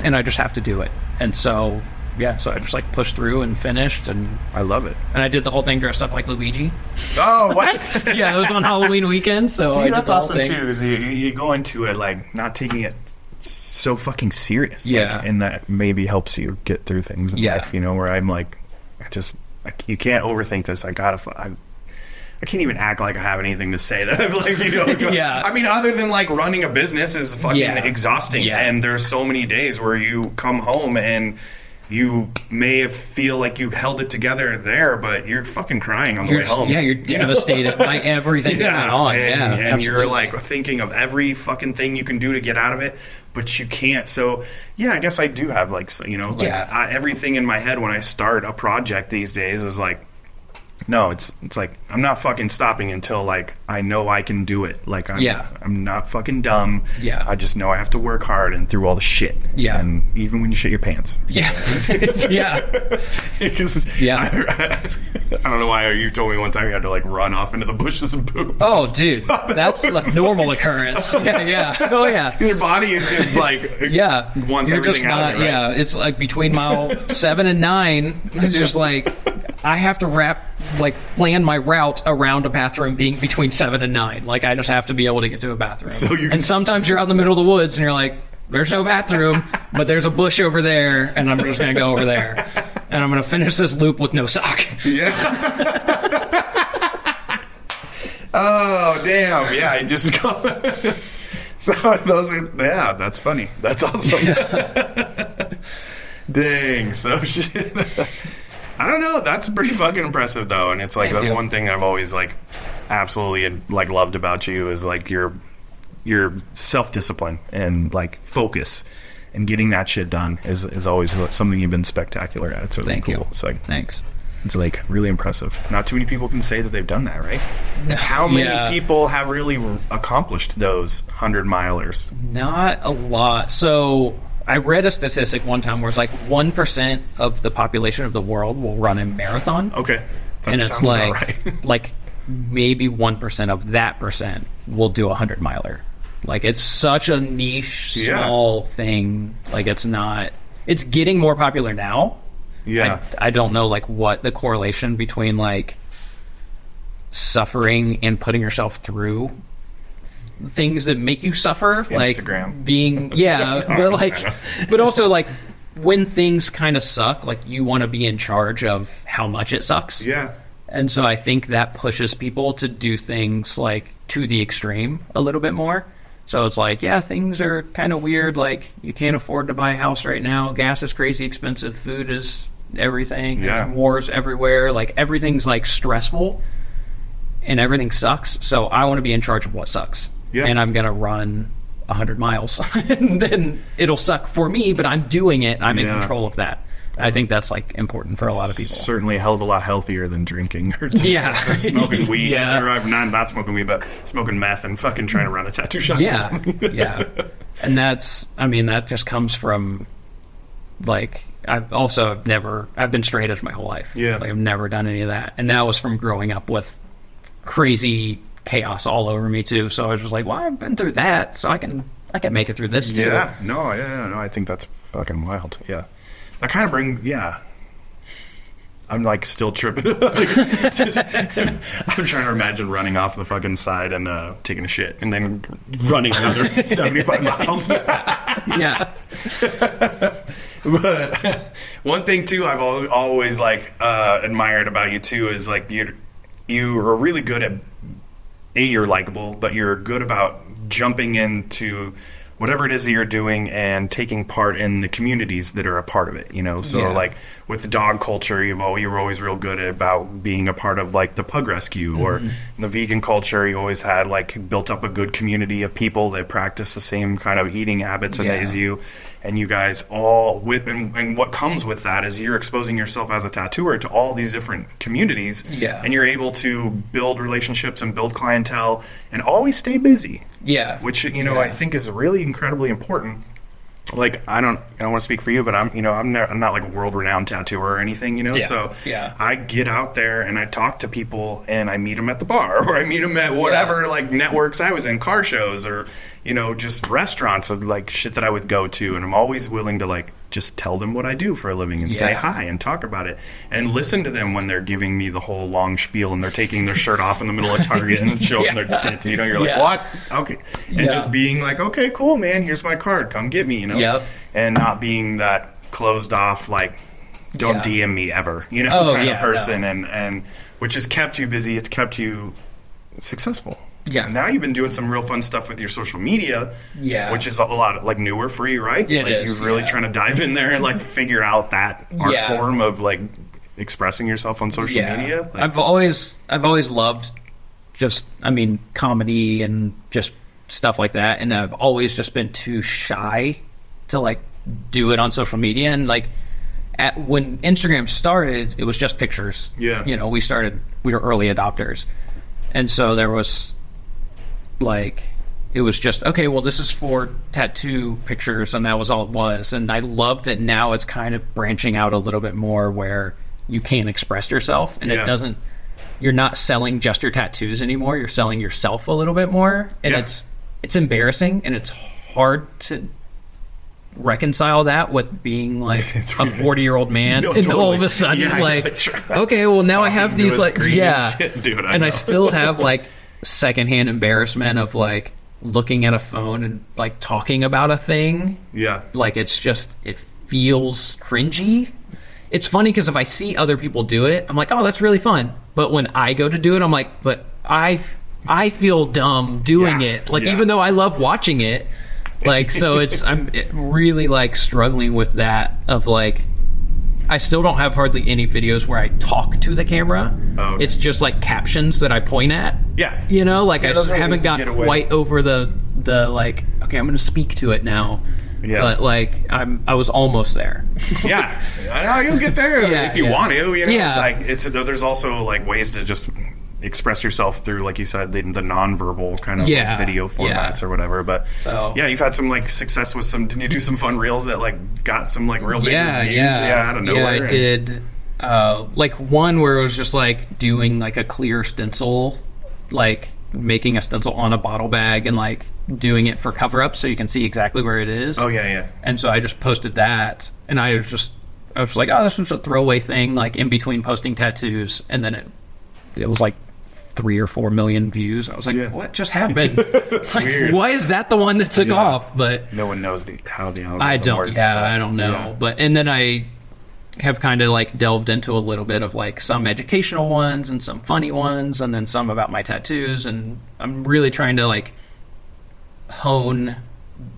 Speaker 1: and I just have to do it. And so yeah, so I just like pushed through and finished, and
Speaker 2: I love it.
Speaker 1: I did the whole thing dressed up like Luigi.
Speaker 2: Oh, what?
Speaker 1: Yeah, it was on Halloween weekend, so I
Speaker 2: See,
Speaker 1: did
Speaker 2: that's
Speaker 1: the whole
Speaker 2: awesome
Speaker 1: thing.
Speaker 2: too. Is you go into it like not taking it so fucking serious.
Speaker 1: Yeah.
Speaker 2: Like, and that maybe helps you get through things in
Speaker 1: Yeah.
Speaker 2: life. Where I'm like, you can't overthink this. I can't even act like I have anything to say that I've like,
Speaker 1: Yeah.
Speaker 2: I mean, other than like running a business is fucking
Speaker 1: Yeah.
Speaker 2: exhausting.
Speaker 1: Yeah.
Speaker 2: And there's so many days where you come home and you may feel like you held it together there, but you're fucking crying on the way home.
Speaker 1: Yeah, you're devastated by everything going on.
Speaker 2: And you're
Speaker 1: absolutely.
Speaker 2: like thinking of every fucking thing you can do to get out of it, but you can't. So yeah, I guess I do have like,
Speaker 1: Yeah.
Speaker 2: everything in my head when I start a project these days is like, no, it's like I'm not fucking stopping until like I know I can do it. Like I'm not fucking dumb.
Speaker 1: Yeah.
Speaker 2: I just know I have to work hard and through all the shit.
Speaker 1: Yeah.
Speaker 2: And even when you shit your pants.
Speaker 1: Yeah. Yeah.
Speaker 2: Because
Speaker 1: Yeah.
Speaker 2: I don't know why you told me one time you had to like run off into the bushes and poop.
Speaker 1: Oh, dude, that's a normal occurrence. Yeah. Oh, yeah.
Speaker 2: Your body is just like
Speaker 1: Yeah.
Speaker 2: wants
Speaker 1: You're
Speaker 2: everything
Speaker 1: just
Speaker 2: out
Speaker 1: not,
Speaker 2: of it, right?
Speaker 1: yeah, it's like between mile 7 and 9, it's just like I have to plan my route around a bathroom being between 7 and 9. Like, I just have to be able to get to a bathroom.
Speaker 2: So you can-
Speaker 1: and sometimes you're out in the middle of the woods and you're like, there's no bathroom, but there's a bush over there, and I'm just going to go over there. And I'm going to finish this loop with no sock.
Speaker 2: Yeah. Oh, damn. Yeah, I just go. So that's funny. That's awesome. Dang. So shit. I don't know. That's pretty fucking impressive, though. And it's like, that's
Speaker 1: you.
Speaker 2: one thing I've always like absolutely like loved about you is like your your self-discipline and like focus and getting that shit done is always something you've been spectacular at. It's really
Speaker 1: Thank
Speaker 2: cool.
Speaker 1: you.
Speaker 2: It's like,
Speaker 1: Thanks.
Speaker 2: it's like really impressive. Not too many people can say that they've done that, right? How many people have really accomplished those 100-milers?
Speaker 1: Not a lot. So I read a statistic one time where it's like 1% of the population of the world will run a marathon.
Speaker 2: Okay. That
Speaker 1: and
Speaker 2: sounds
Speaker 1: it's like,
Speaker 2: about right.
Speaker 1: like maybe 1% of that percent will do a 100-miler. Like, it's such a niche, small thing. Like, it's not... It's getting more popular now.
Speaker 2: Yeah.
Speaker 1: I don't know, like, what the correlation between, like, suffering and putting yourself through things that make you suffer.
Speaker 2: Instagram.
Speaker 1: Like, being... Yeah, but, like... But also, like, when things kind of suck, like, you want to be in charge of how much it sucks.
Speaker 2: Yeah.
Speaker 1: And so I think that pushes people to do things, like, to the extreme a little bit more. So it's like, yeah, things are kind of weird. Like, you can't afford to buy a house right now. Gas is crazy expensive. Food is everything.
Speaker 2: Yeah.
Speaker 1: There's wars everywhere. Like, everything's, like, stressful. And everything sucks. So I want to be in charge of what sucks.
Speaker 2: Yeah.
Speaker 1: And I'm going to run 100 miles. And then it'll suck for me, but I'm doing it. I'm in control of that. I think that's, like, important for a lot of people.
Speaker 2: Certainly a hell of a lot healthier than drinking or smoking weed.
Speaker 1: Yeah.
Speaker 2: Or not smoking weed, but smoking meth and fucking trying to run a tattoo shop.
Speaker 1: Yeah, yeah. And that's, I mean, that just comes from, like, I've been straight edge my whole life.
Speaker 2: Yeah.
Speaker 1: Like, I've never done any of that. And that was from growing up with crazy chaos all over me, too. So I was just like, well, I've been through that, so I can make it through this, too.
Speaker 2: Yeah, no, I think that's fucking wild. Yeah. That kind of I'm like still tripping. I'm trying to imagine running off the fucking side and taking a shit and then running another 75 miles.
Speaker 1: Yeah.
Speaker 2: But one thing too, I've always like admired about you too is like you are really good at you're likable, but you're good about jumping into whatever it is that you're doing and taking part in the communities that are a part of it, you know? So like with the dog culture, you were always real good about being a part of like the pug rescue, or in the vegan culture, you always had like built up a good community of people that practice the same kind of eating habits as you. And you guys all and what comes with that is you're exposing yourself as a tattooer to all these different communities. Yeah. And you're able to build relationships and build clientele and always stay busy.
Speaker 1: Yeah.
Speaker 2: Which, you know, I think is really incredibly important. Like, I don't want to speak for you, but I'm not like a world-renowned tattooer or anything, you know?
Speaker 1: Yeah.
Speaker 2: So I get out there and I talk to people and I meet them at the bar or I meet them at whatever, like, networks I was in, car shows or, you know, just restaurants of, like, shit that I would go to. And I'm always willing to, like, just tell them what I do for a living and say hi and talk about it and listen to them when they're giving me the whole long spiel and they're taking their shirt off in the middle of Target and showing their tits. You know, you're like, what? Okay. And just being like, okay, cool, man. Here's my card. Come get me, you know?
Speaker 1: Yep.
Speaker 2: And not being that closed off, like, don't DM me ever, you know, kind of person. No. And which has kept you busy. It's kept you successful. Yeah. Now you've been doing some real fun stuff with your social media, which is a lot like newer for you, right?
Speaker 1: It
Speaker 2: like
Speaker 1: is,
Speaker 2: you're really trying to dive in there and like figure out that art form of like expressing yourself on social media. Like,
Speaker 1: I've always loved just, I mean, comedy and just stuff like that, and I've always just been too shy to like do it on social media. And like when Instagram started, it was just pictures. Yeah. You know, we were early adopters, and so there was like, it was just, okay, well, this is for tattoo pictures, and that was all it was. And I love that now it's kind of branching out a little bit more where you can express yourself, and it doesn't, you're not selling just your tattoos anymore, you're selling yourself a little bit more. And it's embarrassing, and it's hard to reconcile that with being like a 40-year-old man. No, and totally. All of a sudden, like, okay, well, now I have these like,
Speaker 2: Dude,
Speaker 1: I still have like secondhand embarrassment of like looking at a phone and like talking about a thing. Yeah. Like, it's just, it feels cringy. It's funny because if I see other people do it, I'm like, oh, that's really fun. But when I go to do it, I'm like, but I feel dumb doing it. Like, even though I love watching it, like, so I'm really like struggling with that of like, I still don't have hardly any videos where I talk to the camera. Oh, okay. It's just like captions that I point at. Yeah. You know, like I haven't got quite over the the like, okay, I'm going to speak to it now.
Speaker 2: Yeah.
Speaker 1: But like I was almost there.
Speaker 2: Yeah, I know you'll get there if you want to. You know,
Speaker 1: Yeah.
Speaker 2: it's like there's also like ways to just express yourself through, like you said, the nonverbal kind of like video formats or whatever. But
Speaker 1: So-
Speaker 2: yeah, you've had some like success with some. Did you do some fun reels that like got some like real big reviews? Out of nowhere.
Speaker 1: Yeah, I did. Like one where it was just like doing like a clear stencil, like making a stencil on a bottle bag and like doing it for cover up so you can see exactly where it is.
Speaker 2: Oh yeah.
Speaker 1: And so I just posted that, and I was like, oh, this was a throwaway thing, like in between posting tattoos, and then it was like 3 or 4 million views. I was like, what just happened? Like,
Speaker 2: Weird.
Speaker 1: why is that the one that took off? But
Speaker 2: No one knows how the algorithm
Speaker 1: I don't.
Speaker 2: works.
Speaker 1: Yeah,
Speaker 2: but,
Speaker 1: I don't know.
Speaker 2: yeah.
Speaker 1: But and then I have kind of like delved into a little bit of like some educational ones and some funny ones, and then some about my tattoos. And I'm really trying to like hone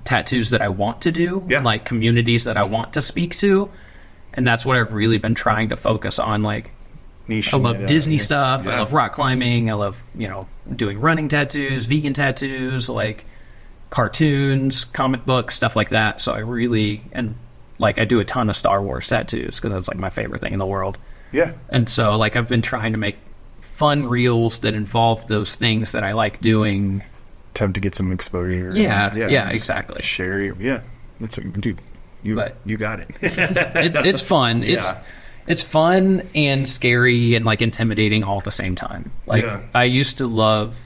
Speaker 1: tattoos that I want to do, like communities that I want to speak to, and that's what I've really been trying to focus on. Like,
Speaker 2: Niche,
Speaker 1: I love Disney stuff.
Speaker 2: Yeah.
Speaker 1: I love rock climbing. I love doing running tattoos, vegan tattoos, like cartoons, comic books, stuff like that. So I really like I do a ton of Star Wars tattoos because that's like my favorite thing in the world.
Speaker 2: Yeah.
Speaker 1: And so like I've been trying to make fun reels that involve those things that I like doing.
Speaker 2: Attempt to get some exposure.
Speaker 1: Yeah, exactly.
Speaker 2: Share your That's dude. You got it.
Speaker 1: It's fun. It's fun and scary and like intimidating all at the same time. Like I used to love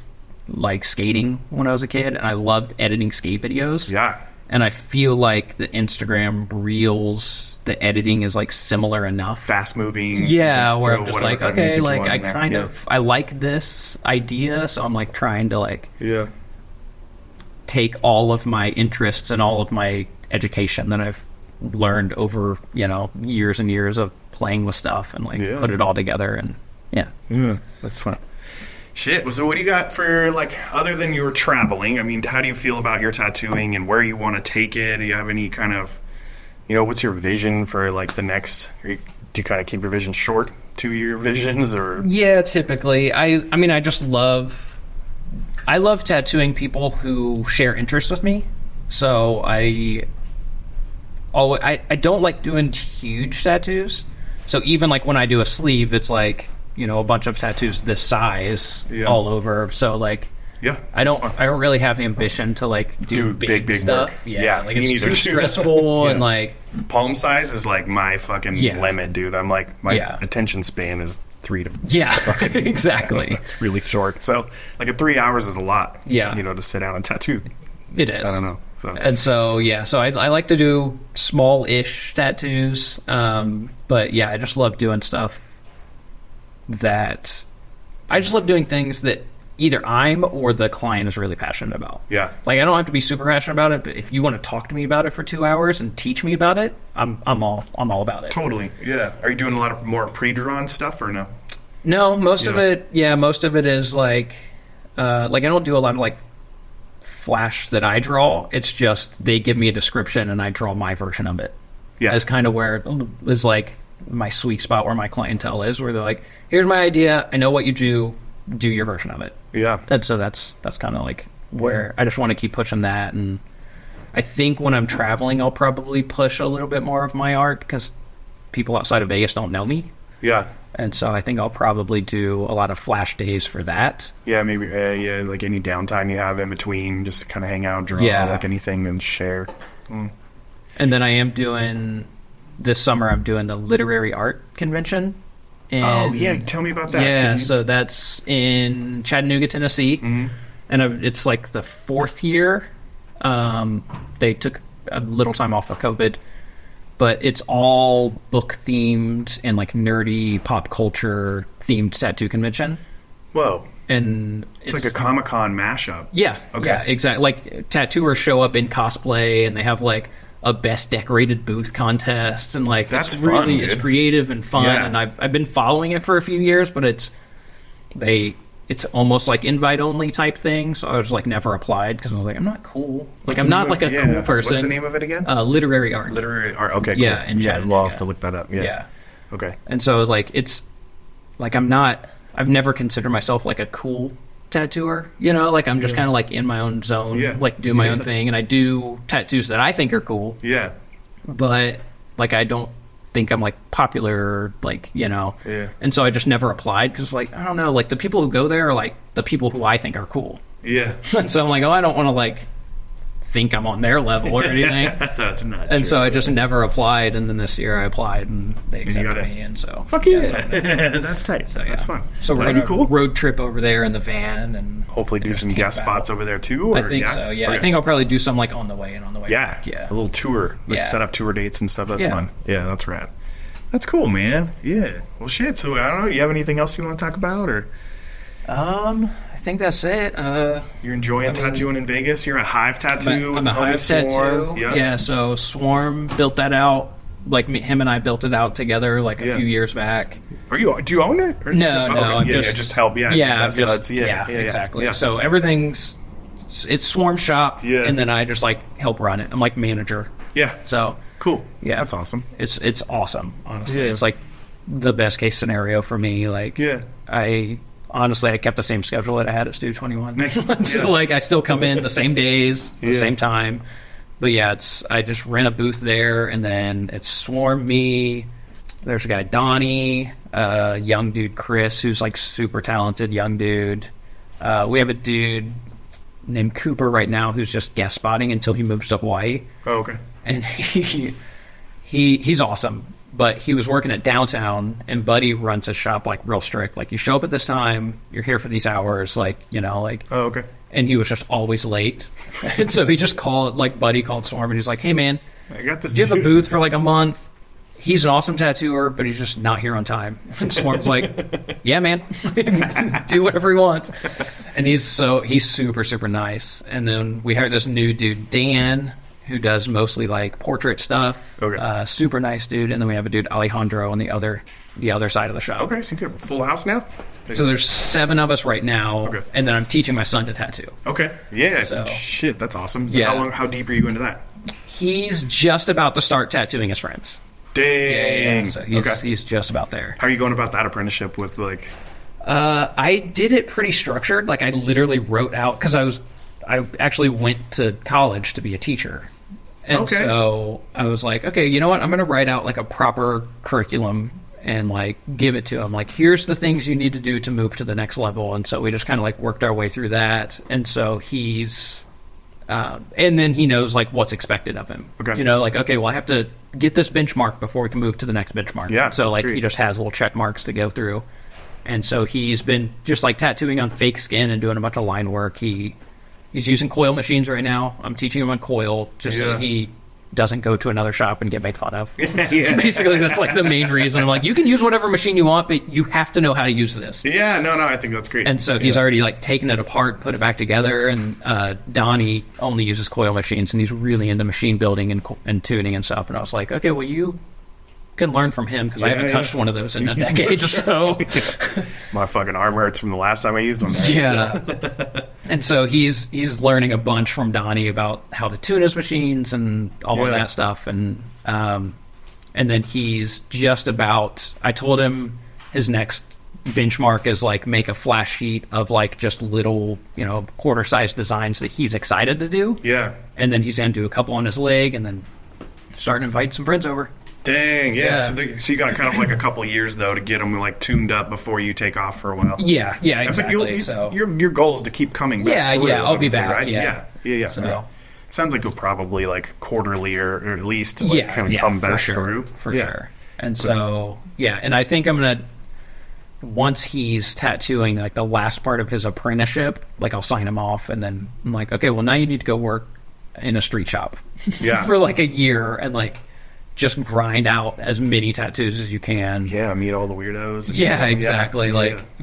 Speaker 1: like skating when I was a kid, and I loved editing skate videos.
Speaker 2: Yeah.
Speaker 1: And I feel like the Instagram reels, the editing is like similar enough.
Speaker 2: Fast moving.
Speaker 1: Yeah, where I'm just like, okay,
Speaker 2: music
Speaker 1: like
Speaker 2: you
Speaker 1: I
Speaker 2: want in there.
Speaker 1: kind of I like this idea, so I'm like trying to like take all of my interests and all of my education that I've learned over, years and years of playing with stuff and like put it all together, and
Speaker 2: Yeah, that's fun. Shit. So what do you got for, like, other than your traveling? I mean, how do you feel about your tattooing and where you want to take it? Do you have any kind of, what's your vision for, like, the next... Do you kind of keep your vision short, 2-year visions, or...
Speaker 1: Yeah, typically. I mean, I love tattooing people who share interests with me. So I don't like doing huge tattoos. So even, like, when I do a sleeve, it's like... a bunch of tattoos this size all over. So like, I don't really have ambition to like do big stuff.
Speaker 2: Work.
Speaker 1: Like it's too stressful and like
Speaker 2: palm size is like my fucking limit, dude. I'm like my attention span is 3 to
Speaker 1: exactly.
Speaker 2: It's really short. So like 3 hours is a lot.
Speaker 1: Yeah,
Speaker 2: to sit down and tattoo.
Speaker 1: It is.
Speaker 2: I don't know. So.
Speaker 1: And so so I like to do small-ish tattoos. But I just love doing stuff. That I just love doing things that either I'm or the client is really passionate about. Yeah. Like I don't have to be super passionate about it, but if you want to talk to me about it for 2 hours and teach me about it, I'm all about it.
Speaker 2: Totally. Yeah. Are you doing a lot of more pre-drawn stuff or no?
Speaker 1: No, most of it is like I don't do a lot of like flash that I draw. It's just they give me a description and I draw my version of it. Yeah. That's kind of where it is like my sweet spot where my clientele is, where they're like, here's my idea, I know what you do your version of it. Yeah. And so that's kind of like where I just want to keep pushing that. And I think when I'm traveling, I'll probably push a little bit more of my art because people outside of Vegas don't know me. Yeah. And so I think I'll probably do a lot of flash days for that.
Speaker 2: Yeah, maybe like any downtime you have in between, just kind of hang out, draw, like anything, and share.
Speaker 1: And then I am doing... This summer, I'm doing the literary art convention. And
Speaker 2: tell me about that.
Speaker 1: Yeah, so that's in Chattanooga, Tennessee. Mm-hmm. And it's like the 4th year. They took a little time off of COVID. But it's all book-themed and like nerdy pop culture-themed tattoo convention.
Speaker 2: Whoa.
Speaker 1: And
Speaker 2: it's like a Comic-Con mashup.
Speaker 1: Yeah. Okay. Yeah, exactly. Like tattooers show up in cosplay and they have like a best decorated booth contest, and like
Speaker 2: that's
Speaker 1: it's really
Speaker 2: fun,
Speaker 1: it's creative and fun. And I've been following it for a few years, but it's almost like invite only type thing. So I was like never applied because I was like, I'm not cool. Like I'm not like a cool person.
Speaker 2: What's the name of it again?
Speaker 1: Literary art.
Speaker 2: Literary art. Okay. Cool.
Speaker 1: Yeah.
Speaker 2: We'll have to look that up. Yeah.
Speaker 1: Okay. And so like it's like I've never considered myself like a cool tattooer, you know, like I'm just kind of like in my own zone, like do my own thing, and I do tattoos that I think are cool, but like I don't think I'm like popular, like, you know, and so I just never applied because like I don't know, like the people who go there are like the people who I think are cool, and so I'm like, oh, I don't want to like think I'm on their level or anything.
Speaker 2: That's not
Speaker 1: and
Speaker 2: true.
Speaker 1: so I just never applied, and then this year I applied and they accepted me, and so
Speaker 2: fuck that's tight. So that's fun.
Speaker 1: So we're gonna road trip over there in the van and
Speaker 2: hopefully do some guest spots over there too, or?
Speaker 1: I think so, I think I'll probably do some like on the way and on the way back.
Speaker 2: A little tour, like set up tour dates and stuff. That's fun. That's rad. That's cool, man. Well, shit, so I don't know, you have anything else you want to talk about, or?
Speaker 1: I think that's it.
Speaker 2: You're enjoying tattooing in Vegas? You're a Hive tattoo?
Speaker 1: I'm a Hive tattoo. Yeah, so Swarm built that out. Like him and I built it out together like a few years back.
Speaker 2: Do you own it? Or
Speaker 1: no, I'm
Speaker 2: just help.
Speaker 1: Exactly. Yeah. So everything's it's Swarm shop, and then I just like help run it. I'm like manager. So
Speaker 2: cool.
Speaker 1: Yeah,
Speaker 2: that's awesome.
Speaker 1: It's awesome. Honestly, it's like the best case scenario for me. Like, Honestly, I kept the same schedule that I had at Stu 21. So, like, I still come in the same days, the same time. But yeah, I just rent a booth there, and then it's Swarm, me. There's a guy, Donnie, young dude, Chris, who's like super talented young dude. We have a dude named Cooper right now who's just guest spotting until he moves to Hawaii.
Speaker 2: Oh, okay.
Speaker 1: And he's awesome. But he was working at downtown, and Buddy runs his shop like real strict. Like, you show up at this time, you're here for these hours, like, you know, like.
Speaker 2: Oh, okay.
Speaker 1: And he was just always late. And so he just called, like, Buddy called Swarm, and he's like, hey, man,
Speaker 2: I got this.
Speaker 1: Do you have a booth for like a month? He's an awesome tattooer, but he's just not here on time. And Swarm's like, yeah, man, do whatever he wants. And he's super, super nice. And then we have this new dude, Dan, who does mostly like portrait stuff.
Speaker 2: Okay.
Speaker 1: Super nice dude. And then we have a dude, Alejandro, on the other side of the shop.
Speaker 2: Okay, so you have a full house now?
Speaker 1: So there's 7 of us right now. Okay. And then I'm teaching my son to tattoo.
Speaker 2: Okay. Yeah. So, shit, that's awesome. So how deep are you into that?
Speaker 1: He's just about to start tattooing his friends.
Speaker 2: Dang.
Speaker 1: So he's just about there.
Speaker 2: How are you going about that apprenticeship with like?
Speaker 1: I did it pretty structured. Like, I literally wrote out, because I actually went to college to be a teacher. And so I was like, okay, you know what? I'm going to write out like a proper curriculum and like give it to him. Like, here's the things you need to do to move to the next level. And so we just kind of like worked our way through that. And so he's, and then he knows like what's expected of him.
Speaker 2: Okay.
Speaker 1: You know, like, okay, well, I have to get this benchmark before we can move to the next benchmark.
Speaker 2: Yeah.
Speaker 1: So like he just has little check marks to go through. And so he's been just like tattooing on fake skin and doing a bunch of line work. He's using coil machines right now. I'm teaching him on coil just so he doesn't go to another shop and get made fun of. Basically, that's like the main reason. I'm like, you can use whatever machine you want, but you have to know how to use this.
Speaker 2: Yeah, no, I think that's great.
Speaker 1: And so he's already like taken it apart, put it back together, and Donnie only uses coil machines, and he's really into machine building and tuning and stuff. And I was like, okay, well, you can learn from him, because I haven't touched one of those in a decade. So
Speaker 2: my fucking arm hurts from the last time I used one.
Speaker 1: And so he's learning a bunch from Donnie about how to tune his machines and all of that stuff. And then he's just about, I told him his next benchmark is like make a flash sheet of like just little, you know, quarter-sized designs that he's excited to do.
Speaker 2: Yeah.
Speaker 1: And then he's going to do a couple on his leg, and then start inviting some friends over.
Speaker 2: Dang, yeah. So you got kind of like a couple of years though to get them like tuned up before you take off for a while.
Speaker 1: Yeah, exactly. So
Speaker 2: your goal is to keep coming back.
Speaker 1: I'll be back.
Speaker 2: Right? Yeah.
Speaker 1: So,
Speaker 2: sounds like you'll probably like quarterly or at least like kind of come back through.
Speaker 1: For sure. And so and I think I'm gonna, once he's tattooing like the last part of his apprenticeship, like I'll sign him off, and then I'm like, okay, well now you need to go work in a street shop for like a year and like just grind out as many tattoos as you can.
Speaker 2: Yeah, meet all the weirdos.
Speaker 1: Yeah, exactly.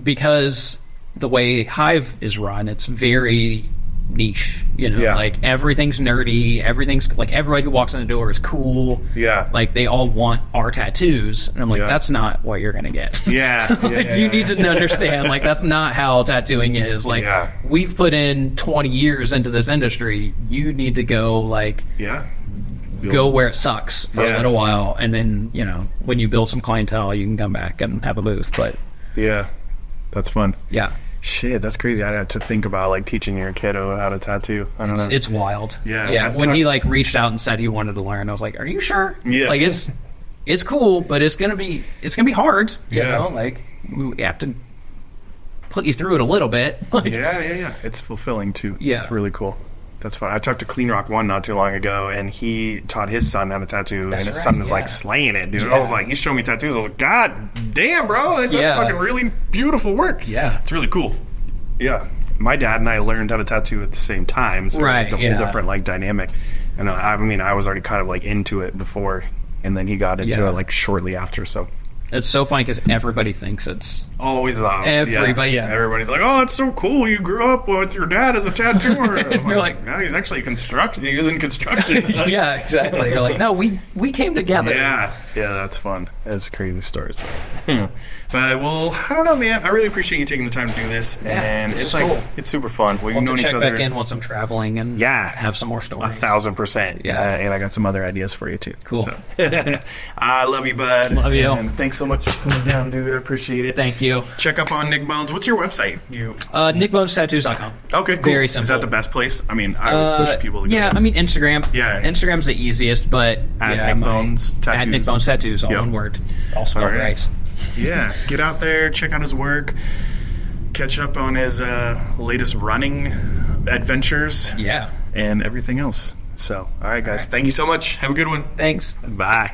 Speaker 1: Because the way Hive is run, it's very niche. You know, like everything's nerdy. Everything's like, everybody who walks in the door is cool.
Speaker 2: Yeah.
Speaker 1: Like they all want our tattoos. And I'm like, that's not what you're going to get. You need to understand, like, that's not how tattooing is. Like, we've put in 20 years into this industry. You need to go, like, go where it sucks for a little while, and then, you know, when you build some clientele, you can come back and have a booth. But
Speaker 2: that's fun. Shit, that's crazy. I'd have to think about like teaching your kiddo how to tattoo. I don't know.
Speaker 1: It's wild.
Speaker 2: Yeah.
Speaker 1: When he like reached out and said he wanted to learn, I was like, "Are you sure?"
Speaker 2: Yeah.
Speaker 1: Like it's cool, but it's gonna be hard. You
Speaker 2: Yeah.
Speaker 1: know, like we have to put you through it a little bit. Like,
Speaker 2: Yeah. It's fulfilling too.
Speaker 1: Yeah.
Speaker 2: It's really cool. That's fun. I talked to Clean Rock One not too long ago, and he taught his son how to tattoo, and his
Speaker 1: right,
Speaker 2: son was
Speaker 1: yeah.
Speaker 2: like slaying it, dude.
Speaker 1: Yeah.
Speaker 2: I was like, he showed me tattoos. I was like, God damn, bro, that's
Speaker 1: Yeah.
Speaker 2: fucking really beautiful work.
Speaker 1: Yeah.
Speaker 2: It's really cool. Yeah. My dad and I learned how to tattoo at the same time, so
Speaker 1: Right,
Speaker 2: it's like a whole different like dynamic. And I mean, I was already kind of like into it before, and then he got into
Speaker 1: Yeah.
Speaker 2: it like shortly after. So
Speaker 1: it's so funny because everybody thinks it's
Speaker 2: always
Speaker 1: Everybody, yeah.
Speaker 2: Everybody's like, "Oh, it's so cool! You grew up with your dad as a tattooer." I'm
Speaker 1: You're like,
Speaker 2: "No, he's actually construction. He was in construction."
Speaker 1: yeah, exactly. You're like, no, we came together.
Speaker 2: Yeah, that's fun. That's crazy stories. But well, I don't know, man. I really appreciate you taking the time to do this, and
Speaker 1: this
Speaker 2: it's
Speaker 1: is
Speaker 2: like
Speaker 1: cool.
Speaker 2: it's super fun. We've
Speaker 1: We'll
Speaker 2: known
Speaker 1: have to
Speaker 2: each
Speaker 1: check
Speaker 2: other.
Speaker 1: back in once I'm traveling and have some more stories.
Speaker 2: 1,000%.
Speaker 1: Yeah.
Speaker 2: And I got some other ideas for you too.
Speaker 1: Cool.
Speaker 2: So. I love you, bud.
Speaker 1: Love you.
Speaker 2: And thanks so much for coming down, dude. I appreciate it.
Speaker 1: Thank you.
Speaker 2: Check up on Nick Bones. What's your website?
Speaker 1: NickBonesTattoos.com.
Speaker 2: Okay, cool.
Speaker 1: Very simple.
Speaker 2: Is that the best place? I mean, I always push people to go.
Speaker 1: Yeah, I mean Instagram.
Speaker 2: Yeah.
Speaker 1: Instagram's the easiest, but
Speaker 2: At Nick Bones Tattoos.
Speaker 1: At Nick Bones Tattoos, all
Speaker 2: Yep.
Speaker 1: one word, all spelled
Speaker 2: All right.
Speaker 1: right.
Speaker 2: Yeah, get out there, check out his work, catch up on his latest running adventures,
Speaker 1: Yeah.
Speaker 2: and everything else. So, all right, guys, thank you so much. Have a good one.
Speaker 1: Thanks.
Speaker 2: Bye.